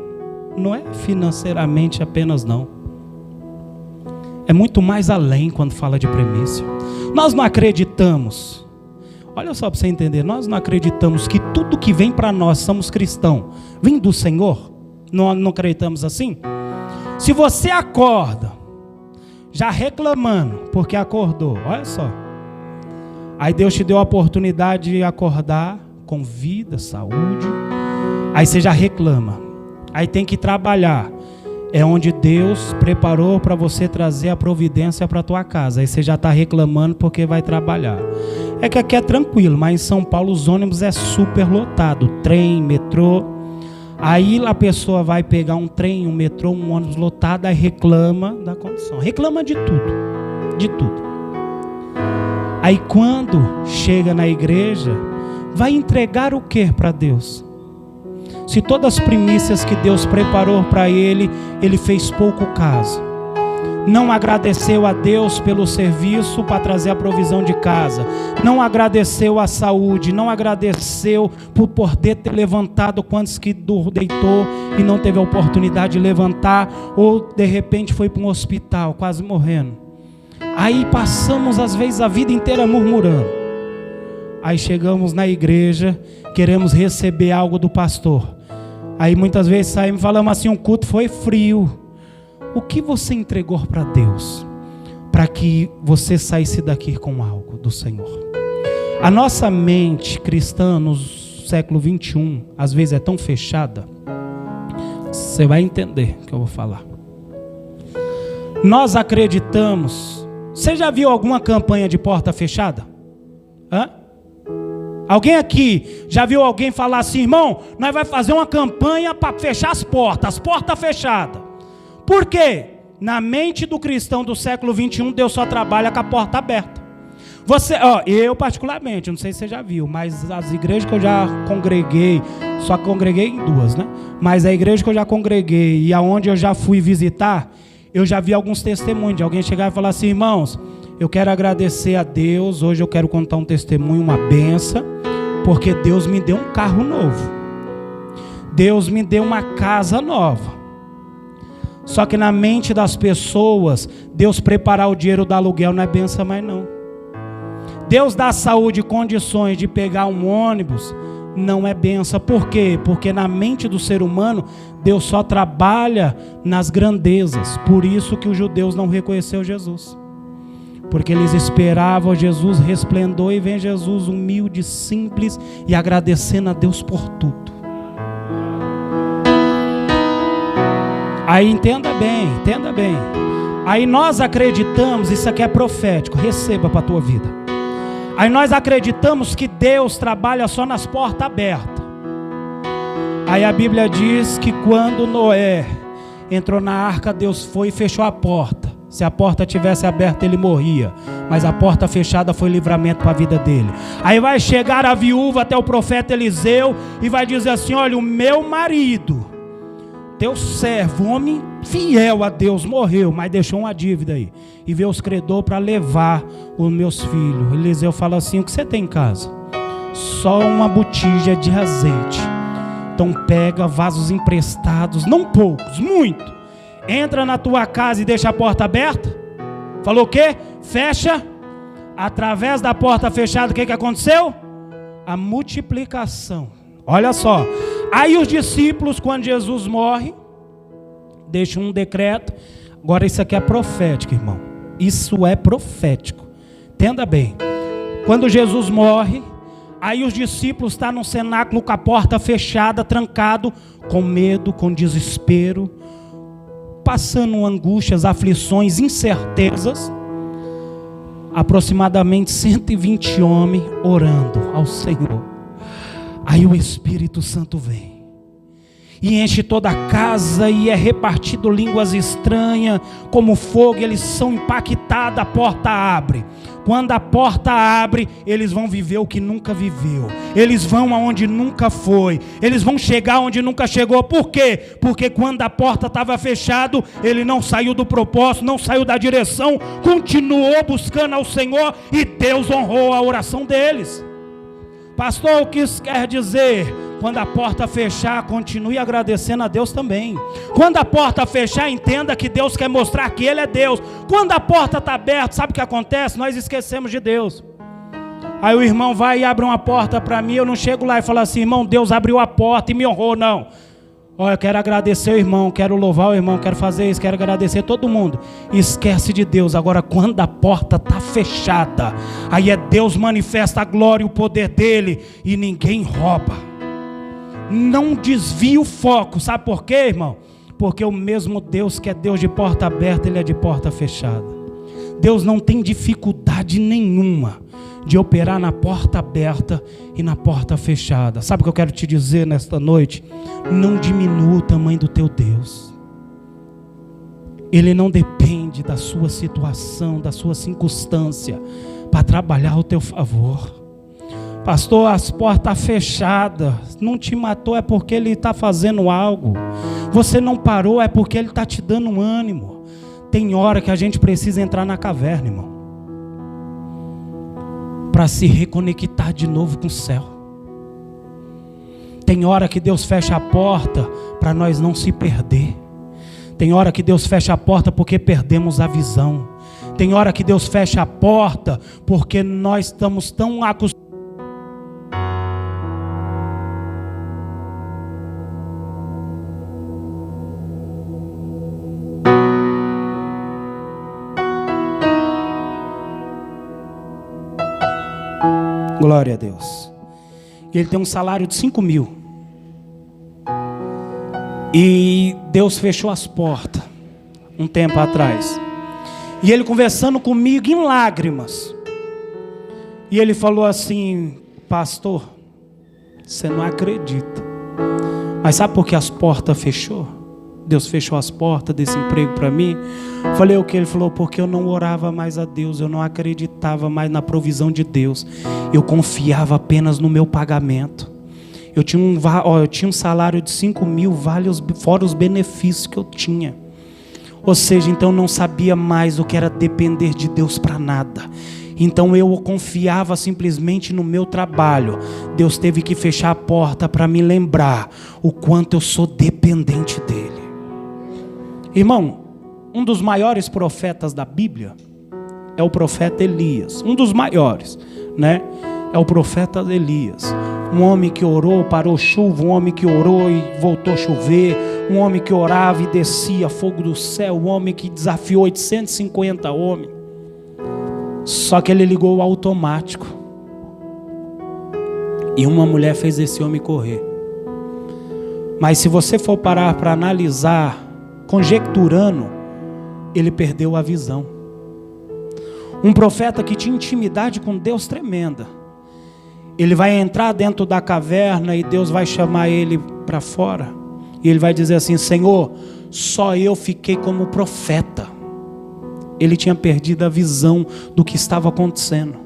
não é financeiramente apenas não. é muito mais além quando fala de primícia. Nós não acreditamos, olha só para você entender, nós não acreditamos que tudo que vem para nós, somos cristãos, vem do Senhor. Não acreditamos assim? Se você acorda já reclamando porque acordou, olha só, aí Deus te deu a oportunidade de acordar com vida, saúde, aí você já reclama, aí tem que trabalhar, é onde Deus preparou para você trazer a providência para a tua casa, aí você já está reclamando porque vai trabalhar. É que aqui é tranquilo, mas em São Paulo os ônibus é super lotado, trem, metrô, aí a pessoa vai pegar um trem, um metrô, um ônibus lotado, aí reclama da condição, reclama de tudo, de tudo. Aí quando chega na igreja, vai entregar o que para Deus? Se todas as primícias que Deus preparou para ele, ele fez pouco caso. Não agradeceu a Deus pelo serviço para trazer a provisão de casa. Não agradeceu a saúde. Não agradeceu por poder ter levantado quantos que deitou e não teve a oportunidade de levantar. Ou de repente foi para um hospital, quase morrendo. Aí passamos às vezes a vida inteira murmurando. Aí chegamos na igreja, queremos receber algo do pastor. Aí muitas vezes saímos e falamos assim, um culto foi frio. O que você entregou para Deus? Para que você saísse daqui com algo do Senhor. A nossa mente cristã no século 21, às vezes é tão fechada. Você vai entender o que eu vou falar. Nós acreditamos. Você já viu alguma campanha de porta fechada? Hã? Alguém aqui já viu alguém falar assim, irmão, nós vamos fazer uma campanha para fechar as portas fechadas. Por quê? Na mente do cristão do século 21, Deus só trabalha com a porta aberta. Eu particularmente, não sei se você já viu, mas as igrejas que eu já congreguei, só congreguei em 2, né? Mas a igreja que eu já congreguei e aonde eu já fui visitar, eu já vi alguns testemunhos de alguém chegar e falar assim, irmãos, eu quero agradecer a Deus, hoje eu quero contar um testemunho, uma bênção, porque Deus me deu um carro novo. Deus me deu uma casa nova. Só que na mente das pessoas, Deus preparar o dinheiro do aluguel não é bênção mais não. Deus dá saúde e condições de pegar um ônibus, não é bênção. Por quê? Porque na mente do ser humano, Deus só trabalha nas grandezas. Por isso que os judeus não reconheceram Jesus. Porque eles esperavam Jesus resplendor e vem Jesus humilde, simples e agradecendo a Deus por tudo. Aí entenda bem. Aí nós acreditamos, isso aqui é profético, receba para a tua vida. Aí nós acreditamos que Deus trabalha só nas portas abertas. Aí a Bíblia diz que quando Noé entrou na arca, Deus foi e fechou a porta. Se a porta tivesse aberta, ele morria. Mas a porta fechada foi livramento para a vida dele. Aí vai chegar a viúva até o profeta Eliseu e vai dizer assim, olha, o meu marido, teu servo, homem fiel a Deus, morreu, mas deixou uma dívida aí. E veio os credores para levar os meus filhos. Eliseu fala assim, o que você tem em casa? Só uma botija de azeite. Então pega vasos emprestados, não poucos, muito. Entra na tua casa e deixa a porta aberta. Falou o quê? Fecha. Através da porta fechada, o que aconteceu? A multiplicação. Olha só. Aí os discípulos, quando Jesus morre, deixam um decreto. Agora isso aqui é profético, irmão. Isso é profético. Entenda bem. Quando Jesus morre, aí os discípulos estão no cenáculo com a porta fechada, trancado, com medo, com desespero, passando angústias, aflições, incertezas. Aproximadamente 120 homens orando ao Senhor. Aí o Espírito Santo vem e enche toda a casa e é repartido línguas estranhas como fogo. Eles são impactados, a porta abre. Quando a porta abre, eles vão viver o que nunca viveu. Eles vão aonde nunca foi. Eles vão chegar onde nunca chegou. Por quê? Porque quando a porta estava fechada, ele não saiu do propósito, não saiu da direção, continuou buscando ao Senhor e Deus honrou a oração deles. Pastor, o que isso quer dizer? Quando a porta fechar, continue agradecendo a Deus também. Quando a porta fechar, entenda que Deus quer mostrar que Ele é Deus. Quando a porta está aberta, sabe o que acontece? Nós esquecemos de Deus. Aí o irmão vai e abre uma porta para mim, eu não chego lá e falo assim: irmão, Deus abriu a porta e me honrou, não. Olha, eu quero agradecer o irmão, quero louvar o irmão, quero fazer isso, quero agradecer todo mundo. Esquece de Deus. Agora, quando a porta está fechada, aí é Deus manifesta a glória e o poder dele e ninguém rouba. Não desvie o foco, sabe por quê, irmão? Porque o mesmo Deus que é Deus de porta aberta, Ele é de porta fechada. Deus não tem dificuldade nenhuma de operar na porta aberta e na porta fechada. Sabe o que eu quero te dizer nesta noite? Não diminua o tamanho do teu Deus. Ele não depende da sua situação, da sua circunstância, para trabalhar ao teu favor. Pastor, as portas fechadas, não te matou é porque Ele está fazendo algo. Você não parou é porque Ele está te dando um ânimo. Tem hora que a gente precisa entrar na caverna, irmão, para se reconectar de novo com o céu. Tem hora que Deus fecha a porta para nós não se perder. Tem hora que Deus fecha a porta porque perdemos a visão. Tem hora que Deus fecha a porta porque nós estamos tão acostumados. Glória a Deus. Ele tem um salário de 5.000. E Deus fechou as portas um tempo atrás. E ele conversando comigo em lágrimas. E ele falou assim: pastor, você não acredita, mas sabe por que as portas fechou? Deus fechou as portas desse emprego para mim. Falei o que? Ele falou: porque eu não orava mais a Deus, eu não acreditava mais na provisão de Deus, eu confiava apenas no meu pagamento. Eu tinha um salário de 5.000, fora os benefícios que eu tinha. Ou seja, então eu não sabia mais o que era depender de Deus para nada. Então eu confiava simplesmente no meu trabalho. Deus teve que fechar a porta para me lembrar o quanto eu sou dependente dele. Irmão, um dos maiores profetas da Bíblia é o profeta Elias. Um dos maiores, né? É o profeta Elias. Um homem que orou, parou chuva. Um homem que orou e voltou a chover. Um homem que orava e descia fogo do céu. Um homem que desafiou 850 homens. Só que ele ligou o automático. E uma mulher fez esse homem correr. Mas se você for parar para analisar, conjecturando, ele perdeu a visão. Um profeta que tinha intimidade com Deus tremenda. Ele vai entrar dentro da caverna e Deus vai chamar ele para fora. E ele vai dizer assim: Senhor, só eu fiquei como profeta. Ele tinha perdido a visão do que estava acontecendo.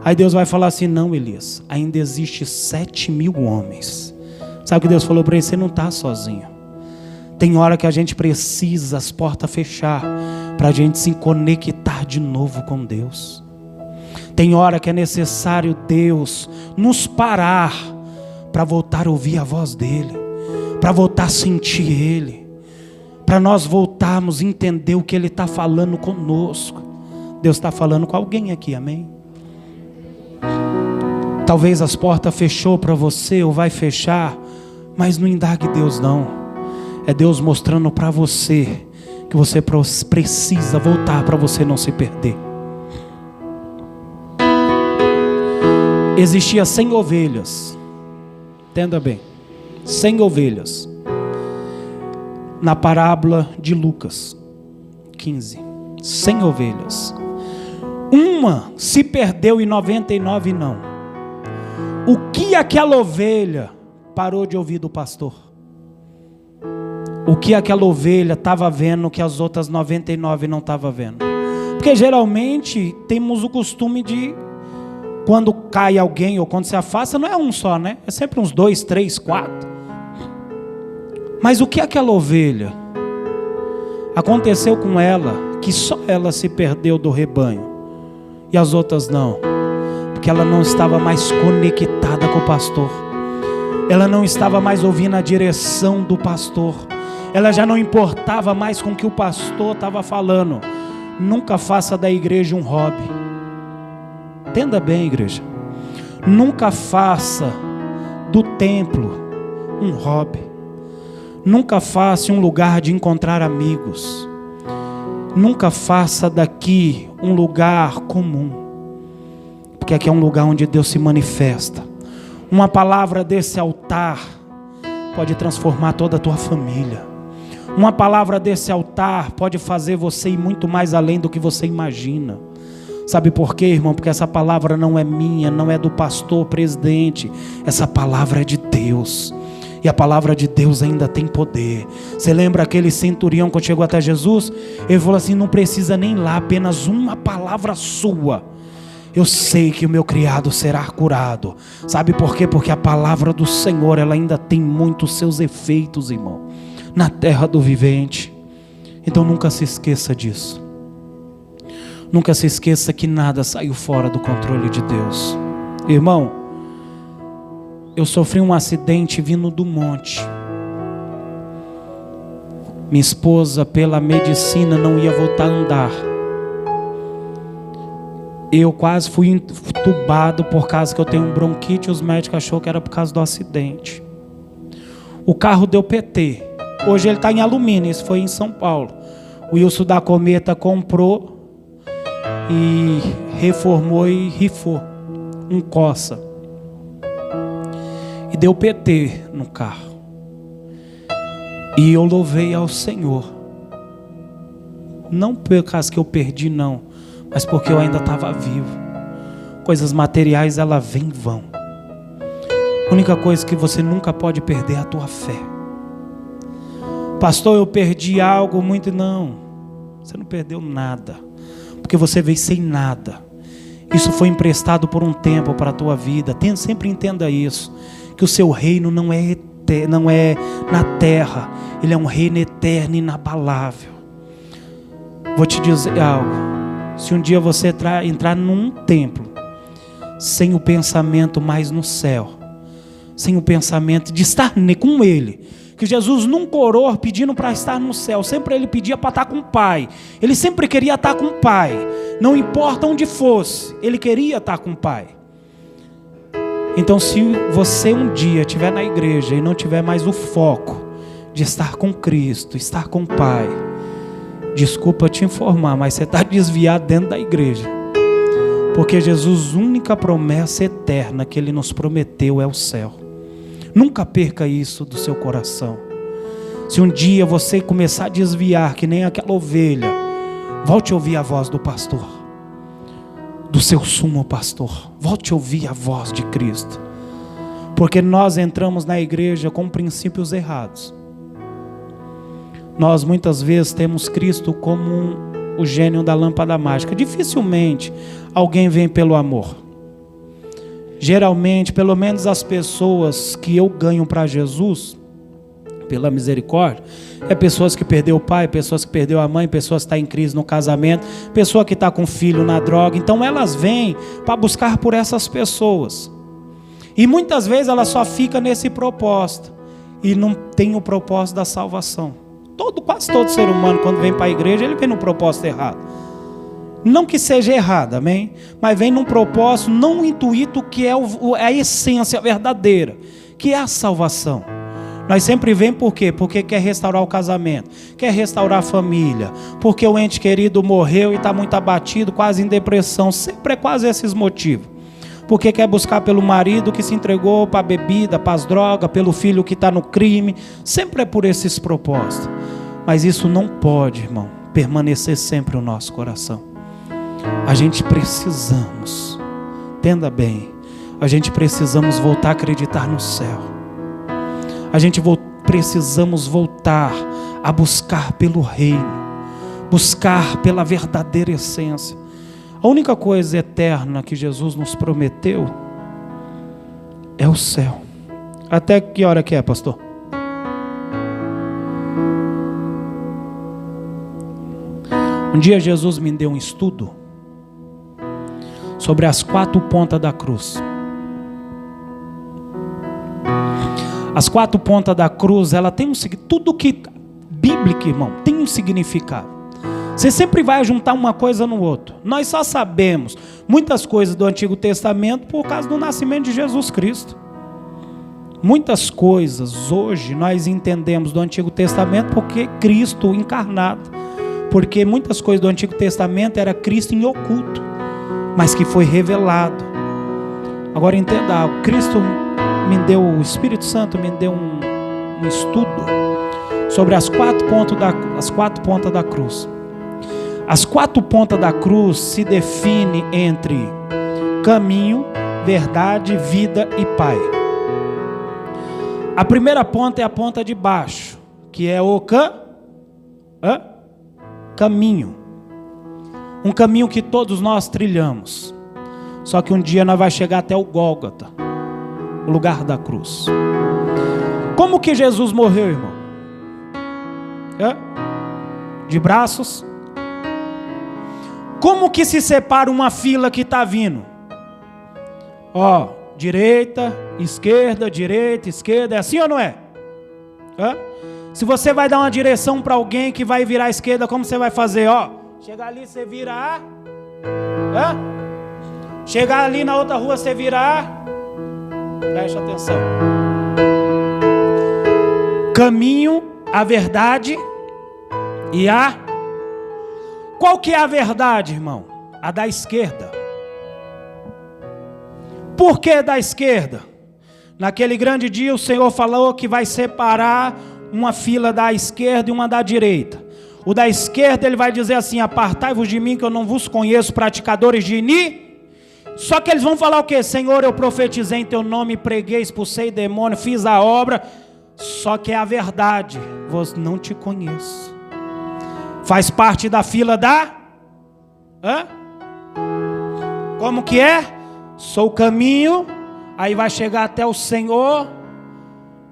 Aí Deus vai falar assim: não, Elias, ainda existe 7.000 homens. Sabe o que Deus falou para ele? Você não está sozinho. Tem hora que a gente precisa as portas fechar para a gente se conectar de novo com Deus. Tem hora que é necessário Deus nos parar para voltar a ouvir a voz dele, para voltar a sentir ele, para nós voltarmos a entender o que ele está falando conosco. Deus está falando com alguém aqui, amém? Talvez as portas fechou para você ou vai fechar, mas não indague Deus não. É Deus mostrando para você que você precisa voltar para você não se perder. Existia 100 ovelhas. Entenda bem. 100 ovelhas. Na parábola de Lucas 15. 100 ovelhas. Uma se perdeu e 99 não. O que aquela ovelha parou de ouvir do pastor? O que aquela ovelha estava vendo que as outras 99 não estavam vendo? Porque geralmente temos o costume de, quando cai alguém ou quando se afasta, não é um só, né? É sempre uns 2, 3, 4. Mas o que aquela ovelha aconteceu com ela, que só ela se perdeu do rebanho e as outras não? Porque ela não estava mais conectada com o pastor. Ela não estava mais ouvindo a direção do pastor. Ela já não importava mais com o que o pastor estava falando. Nunca faça da igreja um hobby. Entenda bem, igreja. Nunca faça do templo um hobby. Nunca faça um lugar de encontrar amigos. Nunca faça daqui um lugar comum. Porque aqui é um lugar onde Deus se manifesta. Uma palavra desse altar pode transformar toda a tua família. Uma palavra desse altar pode fazer você ir muito mais além do que você imagina. Sabe por quê, irmão? Porque essa palavra não é minha, não é do pastor, presidente. Essa palavra é de Deus. E a palavra de Deus ainda tem poder. Você lembra aquele centurião quando chegou até Jesus? Ele falou assim, não precisa nem lá, apenas uma palavra sua. Eu sei que o meu criado será curado. Sabe por quê? Porque a palavra do Senhor, ela ainda tem muitos seus efeitos, irmão, na terra do vivente. Então nunca se esqueça disso. Nunca se esqueça que nada saiu fora do controle de Deus. Irmão, eu sofri um acidente vindo do monte. Minha esposa, pela medicina, não ia voltar a andar. Eu quase fui entubado por causa que eu tenho bronquite. Os médicos acharam que era por causa do acidente. O carro deu PT. Hoje ele está em alumínio. Isso foi em São Paulo. O Wilson da Cometa comprou e reformou e rifou um Corsa. E deu PT no carro. E eu louvei ao Senhor. Não por causa que eu perdi, não, mas porque eu ainda estava vivo. Coisas materiais, elas vêm e vão. A única coisa que você nunca pode perder é a tua fé. Pastor, eu perdi algo muito. Não, você não perdeu nada, porque você veio sem nada. Isso foi emprestado por um tempo para a tua vida. Sempre entenda isso, que o seu reino não é na terra. Ele é um reino eterno e inabalável. Vou te dizer algo. Se um dia você entrar num templo sem o pensamento mais no céu, sem o pensamento de estar com Ele, que Jesus nunca orou pedindo para estar no céu, sempre Ele pedia para estar com o Pai. Ele sempre queria estar com o Pai, não importa onde fosse, Ele queria estar com o Pai. Então, se você um dia estiver na igreja e não tiver mais o foco de estar com Cristo, estar com o Pai, desculpa te informar, mas você está desviado dentro da igreja. Porque Jesus, a única promessa eterna que Ele nos prometeu é o céu. Nunca perca isso do seu coração. Se um dia você começar a desviar, que nem aquela ovelha, volte a ouvir a voz do pastor, do seu sumo pastor. Volte a ouvir a voz de Cristo. Porque nós entramos na igreja com princípios errados. Nós muitas vezes temos Cristo como o gênio da lâmpada mágica. Dificilmente alguém vem pelo amor. Geralmente, pelo menos as pessoas que eu ganho para Jesus, pela misericórdia, é pessoas que perdeu o pai, pessoas que perdeu a mãe, pessoas que estão em crise no casamento, pessoa que está com filho na droga. Então elas vêm para buscar por essas pessoas. E muitas vezes elas só ficam nesse propósito e não tem o propósito da salvação. Quase todo ser humano, quando vem para a igreja, ele vem no propósito errado. Não que seja errado, amém? Mas vem num propósito, não um intuito que é a essência verdadeira, que é a salvação. Nós sempre vem por quê? Porque quer restaurar o casamento, quer restaurar a família, porque o ente querido morreu e está muito abatido, quase em depressão. Sempre é quase esses motivos. Porque quer buscar pelo marido que se entregou para a bebida, para as drogas, pelo filho que está no crime. Sempre é por esses propósitos. Mas isso não pode, irmão, permanecer sempre no nosso coração. A gente precisamos, entenda bem, a gente precisamos voltar a acreditar no céu. A gente precisamos voltar a buscar pelo reino, buscar pela verdadeira essência. A única coisa eterna que Jesus nos prometeu é o céu. Até que hora que é, pastor? Um dia Jesus me deu um estudo sobre as 4 pontas da cruz. As 4 pontas da cruz, ela tem tudo que bíblico, irmão, tem um significado. Você sempre vai juntar uma coisa no outro. Nós só sabemos muitas coisas do Antigo Testamento por causa do nascimento de Jesus Cristo. Muitas coisas hoje nós entendemos do Antigo Testamento porque Cristo encarnado. Porque muitas coisas do Antigo Testamento era Cristo em oculto, mas que foi revelado. Agora entenda algo, Cristo me deu, o Espírito Santo me deu um estudo sobre as 4 pontas da cruz. As 4 pontas da cruz se definem entre caminho, verdade, vida e Pai. A primeira ponta é a ponta de baixo, que é o caminho. Um caminho que todos nós trilhamos. Só que um dia nós vamos chegar até o Gólgota, o lugar da cruz. Como que Jesus morreu, irmão? De braços. Como que se separa uma fila que está vindo? Direita, esquerda, é assim ou não é? Se você vai dar uma direção para alguém que vai virar à esquerda, como você vai fazer? Chegar ali, você vira chegar ali na outra rua, você vira preste atenção. Caminho, a verdade e qual que é a verdade, irmão? A da esquerda. Por que da esquerda? Naquele grande dia o Senhor falou que vai separar uma fila da esquerda e uma da direita. O da esquerda ele vai dizer assim: apartai-vos de mim que eu não vos conheço, praticadores de Só que eles vão falar o quê? Senhor, eu profetizei em teu nome, preguei, expulsei demônio, fiz a obra. Só que é a verdade, vos não te conheço. Faz parte da fila da como que é? Sou o caminho, aí vai chegar até o Senhor.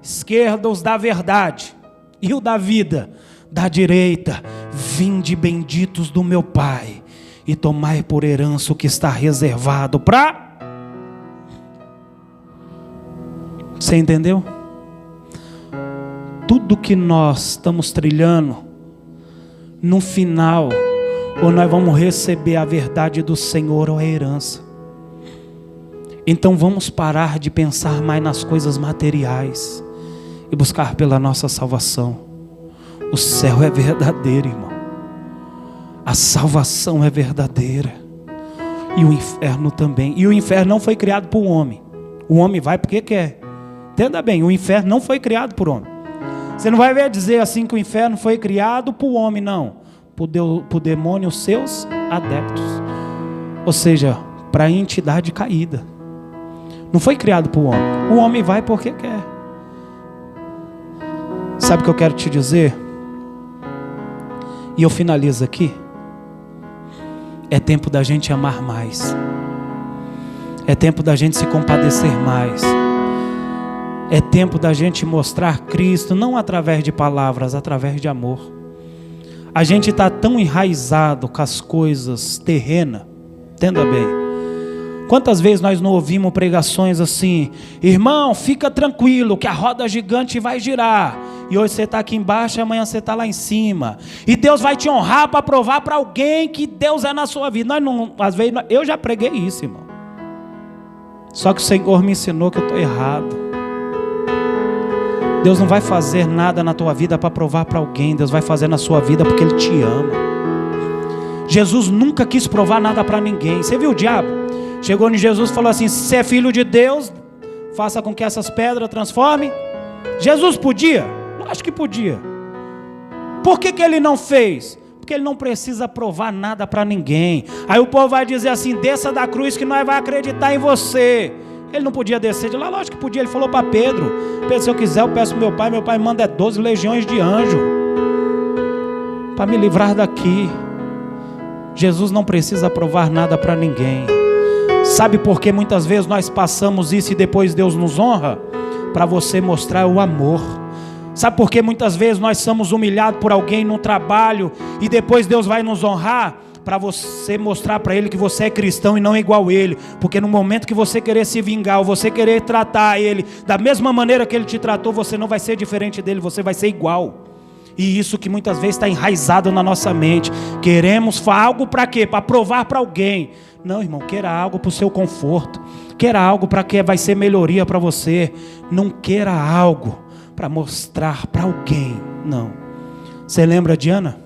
Esquerda, os da verdade, e o da vida, da direita. Vinde benditos do meu Pai, e tomai por herança o que está reservado para... Você entendeu? Tudo que nós estamos trilhando, no final, ou nós vamos receber a verdade do Senhor ou a herança. Então vamos parar de pensar mais nas coisas materiais e buscar pela nossa salvação. O céu é verdadeiro, irmão. A salvação é verdadeira. E o inferno também. E o inferno não foi criado por homem. O homem vai porque quer. Entenda bem, o inferno não foi criado por homem. Você não vai ver dizer assim que o inferno foi criado por homem, não. Por demônio e os seus adeptos. Ou seja, para a entidade caída. Não foi criado por homem. O homem vai porque quer. Sabe o que eu quero te dizer? E eu finalizo aqui. É tempo da gente amar mais. É tempo da gente se compadecer mais. É tempo da gente mostrar Cristo, não através de palavras, através de amor. A gente está tão enraizado com as coisas terrenas. Entenda bem. Quantas vezes nós não ouvimos pregações assim: irmão, fica tranquilo que a roda gigante vai girar. E hoje você está aqui embaixo e amanhã você está lá em cima. E Deus vai te honrar para provar para alguém que Deus é na sua vida. Nós não, às vezes, eu já preguei isso, irmão. Só que o Senhor me ensinou que eu estou errado. Deus não vai fazer nada na tua vida para provar para alguém. Deus vai fazer na sua vida porque Ele te ama. Jesus nunca quis provar nada para ninguém. Você viu o diabo? Chegou em Jesus e falou assim: se você é filho de Deus, faça com que essas pedras transformem. Jesus podia? Acho que podia. Por que Ele não fez? Porque Ele não precisa provar nada para ninguém. Aí o povo vai dizer assim: desça da cruz que nós vamos acreditar em você. Ele não podia descer de lá? Lógico que podia. Ele falou para Pedro: Pedro, se eu quiser eu peço meu pai manda 12 legiões de anjos para me livrar daqui. Jesus não precisa provar nada para ninguém. Sabe por que muitas vezes nós passamos isso e depois Deus nos honra? Para você mostrar o amor. Sabe por que muitas vezes nós somos humilhados por alguém no trabalho e depois Deus vai nos honrar? para você mostrar para ele que você é cristão e não é igual a ele. Porque no momento que você querer se vingar, ou você querer tratar ele da mesma maneira que ele te tratou, você não vai ser diferente dele, você vai ser igual. E isso que muitas vezes está enraizado na nossa mente. Queremos algo para quê? Para provar para alguém. Não, irmão, queira algo para o seu conforto. Queira algo para que vai ser melhoria para você. Não queira algo para mostrar para alguém. Não. Você lembra de Ana?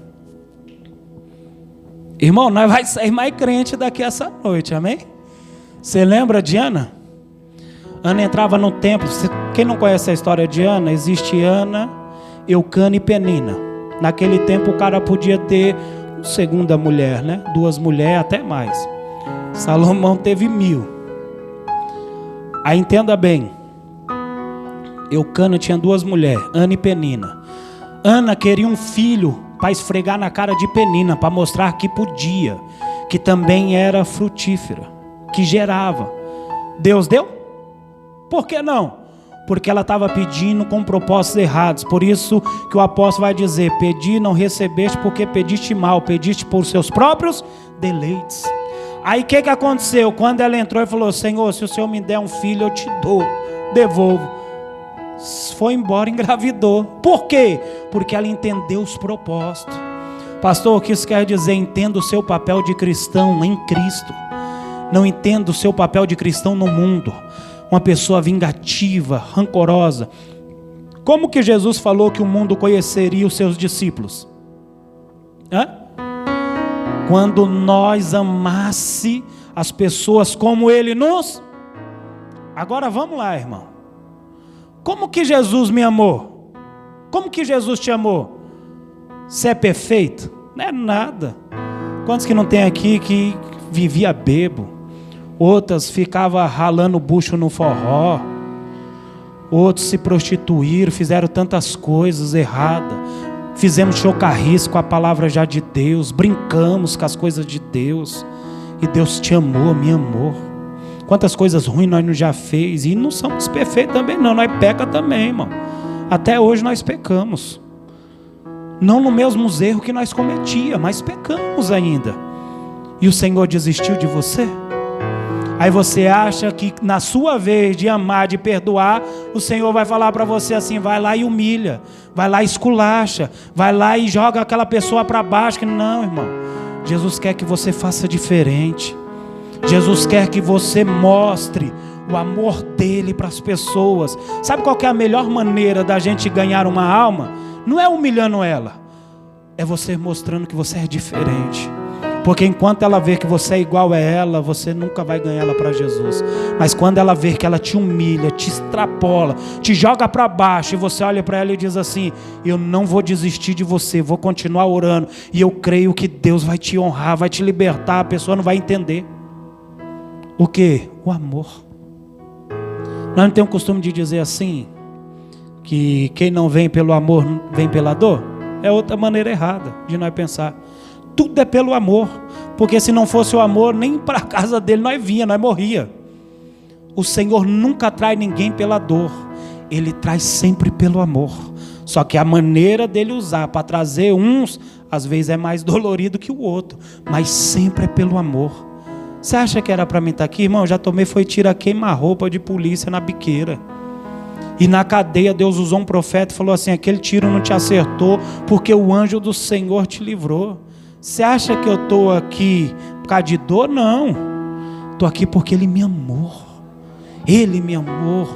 Irmão, nós vamos sair mais crente daqui essa noite, amém? Você lembra de Ana? Ana entrava no templo. Quem não conhece a história de Ana? Existe Ana, Eucana e Penina. Naquele tempo o cara podia ter segunda mulher, né? 2 mulheres, até mais. Salomão teve 1000. Aí entenda bem. Eucana tinha 2 mulheres, Ana e Penina. Ana queria um filho para esfregar na cara de Penina, para mostrar que podia, que também era frutífera, que gerava. Deus deu? Por que não? Porque ela estava pedindo com propósitos errados. Por isso que o apóstolo vai dizer: pedi, não recebeste, porque pediste mal, pediste por seus próprios deleites. Aí o que aconteceu? Quando ela entrou e falou: Senhor, se o Senhor me der um filho, eu te dou, devolvo. Foi embora, engravidou. Por quê? Porque ela entendeu os propósitos. Pastor, o que isso quer dizer? Entenda o seu papel de cristão em Cristo. Não entenda o seu papel de cristão no mundo. Uma pessoa vingativa, rancorosa. Como que Jesus falou que o mundo conheceria os seus discípulos? Quando nós amasse as pessoas como Ele nos... Agora vamos lá, irmão. Como que Jesus me amou? Como que Jesus te amou? Você é perfeito? Não é nada. Quantos que não tem aqui que vivia bebo? Outras ficavam ralando bucho no forró. Outros se prostituíram, fizeram tantas coisas erradas. Fizemos chocarrisco com a palavra já de Deus. Brincamos com as coisas de Deus. E Deus te amou, me amou. Quantas coisas ruins nós não já fez. E não somos perfeitos também não. Nós peca também, irmão. Até hoje nós pecamos. Não no mesmos erros que nós cometíamos, mas pecamos ainda. E o Senhor desistiu de você? Aí você acha que na sua vez de amar, de perdoar, o Senhor vai falar para você assim: vai lá e humilha, vai lá e esculacha, vai lá e joga aquela pessoa para baixo. Não, irmão. Jesus quer que você faça diferente. Jesus quer que você mostre o amor dele para as pessoas. Sabe qual que é a melhor maneira da gente ganhar uma alma? Não é humilhando ela, é você mostrando que você é diferente. Porque enquanto ela ver que você é igual a ela, você nunca vai ganhar ela para Jesus. Mas quando ela ver que ela te humilha, te extrapola, te joga para baixo, e você olha para ela e diz assim: eu não vou desistir de você, vou continuar orando, e eu creio que Deus vai te honrar, vai te libertar. A pessoa não vai entender. O que? O amor. Nós não temos o costume de dizer assim, que quem não vem pelo amor, vem pela dor? É outra maneira errada de nós pensar. Tudo é pelo amor. Porque se não fosse o amor, nem para a casa dele nós vinha, nós morria. O Senhor nunca traz ninguém pela dor. Ele traz sempre pelo amor. Só que a maneira dele usar para trazer uns, às vezes é mais dolorido que o outro. Mas sempre é pelo amor. Você acha que era para mim estar aqui? Irmão, já tomei, foi tirar queima-roupa de polícia na biqueira. E na cadeia Deus usou um profeta e falou assim: aquele tiro não te acertou, porque o anjo do Senhor te livrou. Você acha que eu estou aqui por causa de dor? Não. Estou aqui porque Ele me amou. Ele me amou.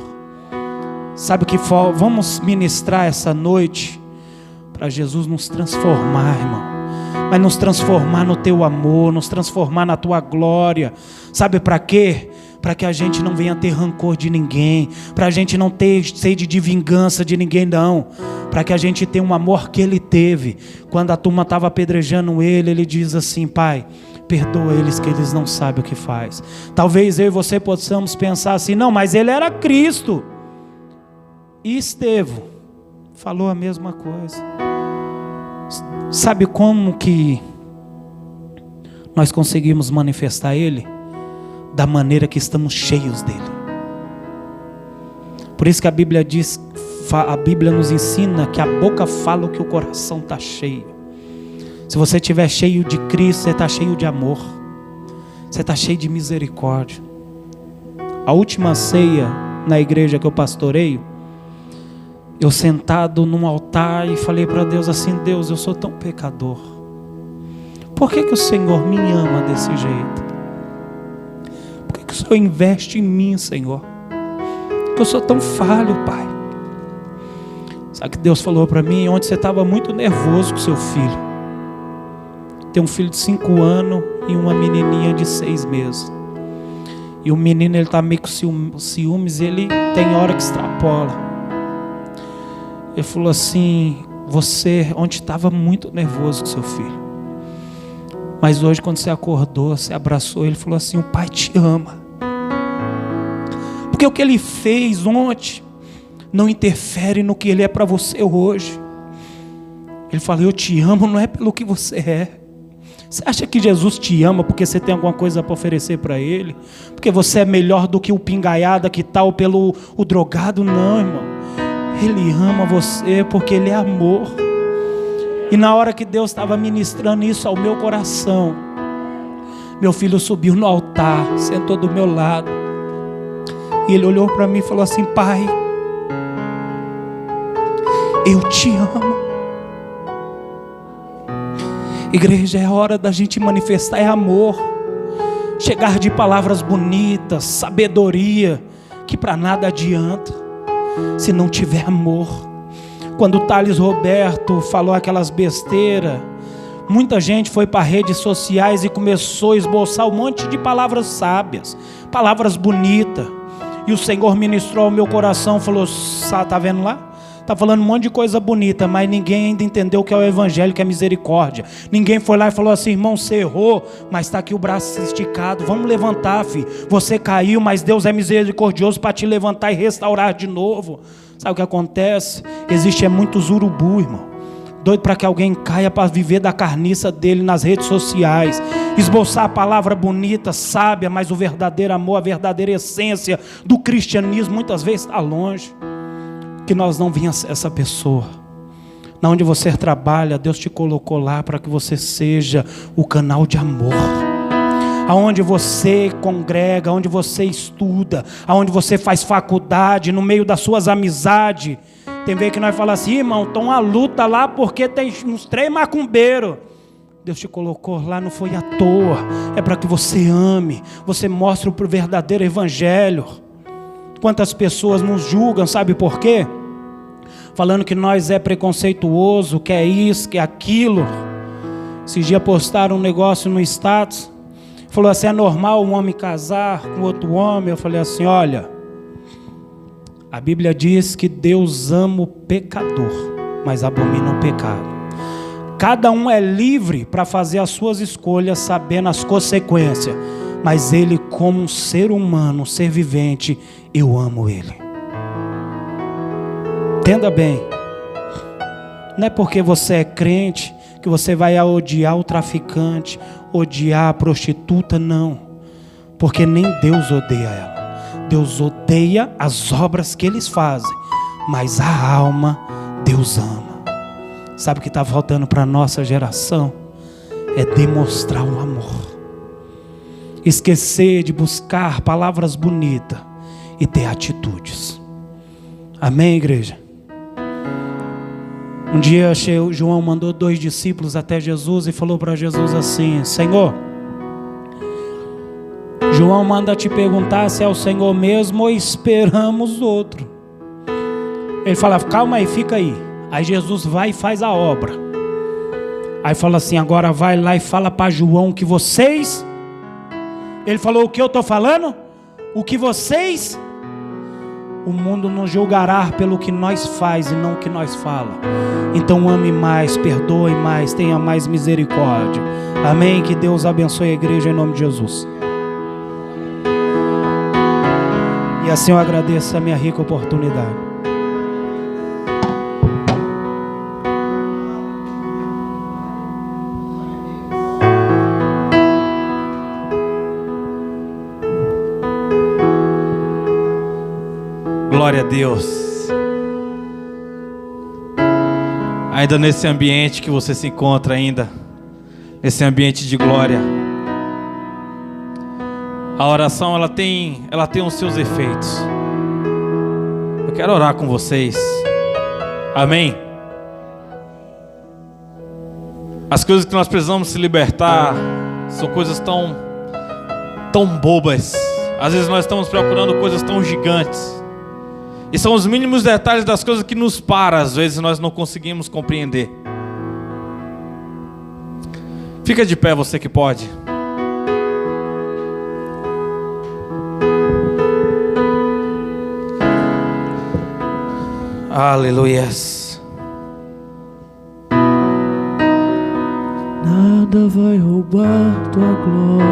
Sabe o que vamos ministrar essa noite? Para Jesus nos transformar, irmão. Mas nos transformar no teu amor, nos transformar na tua glória. Sabe para quê? Para que a gente não venha ter rancor de ninguém, para a gente não ter sede de vingança de ninguém, não. Para que a gente tenha um amor que Ele teve. Quando a turma estava apedrejando Ele, Ele diz assim: Pai, perdoa eles que eles não sabem o que faz. Talvez eu e você possamos pensar assim: não, mas Ele era Cristo. E Estevão falou a mesma coisa. Sabe como que nós conseguimos manifestar Ele? Da maneira que estamos cheios dele. Por isso que a Bíblia diz, a Bíblia nos ensina que a boca fala o que o coração está cheio. Se você estiver cheio de Cristo, você está cheio de amor. Você está cheio de misericórdia. A última ceia na igreja que eu pastoreio, eu sentado num altar e falei para Deus assim: Deus, eu sou tão pecador. Por que o Senhor me ama desse jeito? Por que o Senhor investe em mim, Senhor? Porque eu sou tão falho, Pai. Sabe o que Deus falou para mim? Ontem você estava muito nervoso com seu filho. Tem um filho de 5 anos e uma menininha de 6 meses. E o menino, ele está meio com ciúmes, ele tem hora que extrapola. Ele falou assim: você ontem estava muito nervoso com seu filho, mas hoje quando você acordou, você abraçou ele e falou assim: o pai te ama. Porque o que ele fez ontem não interfere no que ele é para você hoje. Ele falou: eu te amo não é pelo que você é. Você acha que Jesus te ama porque você tem alguma coisa para oferecer para Ele? Porque você é melhor do que o pingaiada que tal pelo o drogado? Não, irmão. Ele ama você porque Ele é amor. E na hora que Deus estava ministrando isso ao meu coração, meu filho subiu no altar, sentou do meu lado. E ele olhou para mim e falou assim: pai, eu te amo. Igreja, é hora da gente manifestar amor, chegar de palavras bonitas, sabedoria, que para nada adianta se não tiver amor. Quando o Thales Roberto falou aquelas besteiras, muita gente foi para redes sociais e começou a esboçar um monte de palavras sábias, palavras bonitas, e o Senhor ministrou ao meu coração, falou: tá vendo lá? Está falando um monte de coisa bonita, mas ninguém ainda entendeu o que é o evangelho, que é misericórdia. Ninguém foi lá e falou assim: irmão, você errou, mas está aqui o braço esticado, vamos levantar, filho. Você caiu, mas Deus é misericordioso para te levantar e restaurar de novo. Sabe o que acontece? Existe muitos urubu, irmão, doido para que alguém caia para viver da carniça dele nas redes sociais, esboçar a palavra bonita, sábia, mas o verdadeiro amor, a verdadeira essência do cristianismo muitas vezes está longe. Que nós não venhamos essa pessoa. Na onde você trabalha, Deus te colocou lá para que você seja o canal de amor. Aonde você congrega, aonde você estuda, aonde você faz faculdade, no meio das suas amizades. Tem vez que nós falamos assim: irmão, estão uma luta lá porque tem uns 3 macumbeiros. Deus te colocou lá, não foi à toa. É para que você ame, você mostre o verdadeiro evangelho. Quantas pessoas nos julgam, sabe por quê? Falando que nós é preconceituoso, que é isso, que é aquilo. Esses dias postaram um negócio no status, falou assim: é normal um homem casar com outro homem? Eu falei assim: olha, a Bíblia diz que Deus ama o pecador, mas abomina o pecado. Cada um é livre para fazer as suas escolhas, sabendo as consequências. Mas ele, como um ser humano, um ser vivente, eu amo ele. Entenda bem. Não é porque você é crente que você vai odiar o traficante, odiar a prostituta, não. Porque nem Deus odeia ela. Deus odeia as obras que eles fazem, mas a alma Deus ama. Sabe o que está faltando para a nossa geração? É demonstrar o amor. Esquecer de buscar palavras bonitas e ter atitudes. Amém, igreja? Um dia João mandou 2 discípulos até Jesus e falou para Jesus assim: Senhor, João manda te perguntar se é o Senhor mesmo ou esperamos outro. Ele falava: calma aí, fica aí. Aí Jesus vai e faz a obra. Aí fala assim: agora vai lá e fala para João que vocês... Ele falou: o que eu estou falando? O que vocês... O mundo nos julgará pelo que nós faz e não o que nós fala. Então ame mais, perdoe mais, tenha mais misericórdia. Amém? Que Deus abençoe a igreja em nome de Jesus. E assim eu agradeço a minha rica oportunidade. Glória a Deus. Ainda nesse ambiente que você se encontra ainda, nesse ambiente de glória. A oração, ela tem os seus efeitos. Eu quero orar com vocês. Amém? As coisas que nós precisamos se libertar são coisas tão bobas. Às vezes nós estamos procurando coisas tão gigantes. E são os mínimos detalhes das coisas que nos param. Às vezes nós não conseguimos compreender. Fica de pé, você que pode. Aleluias. Nada vai roubar tua glória,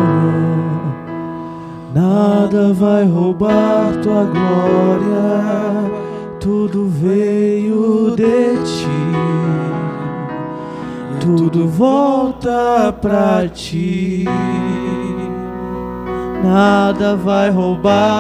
nada vai roubar tua glória, tudo veio de ti, tudo volta pra ti, nada vai roubar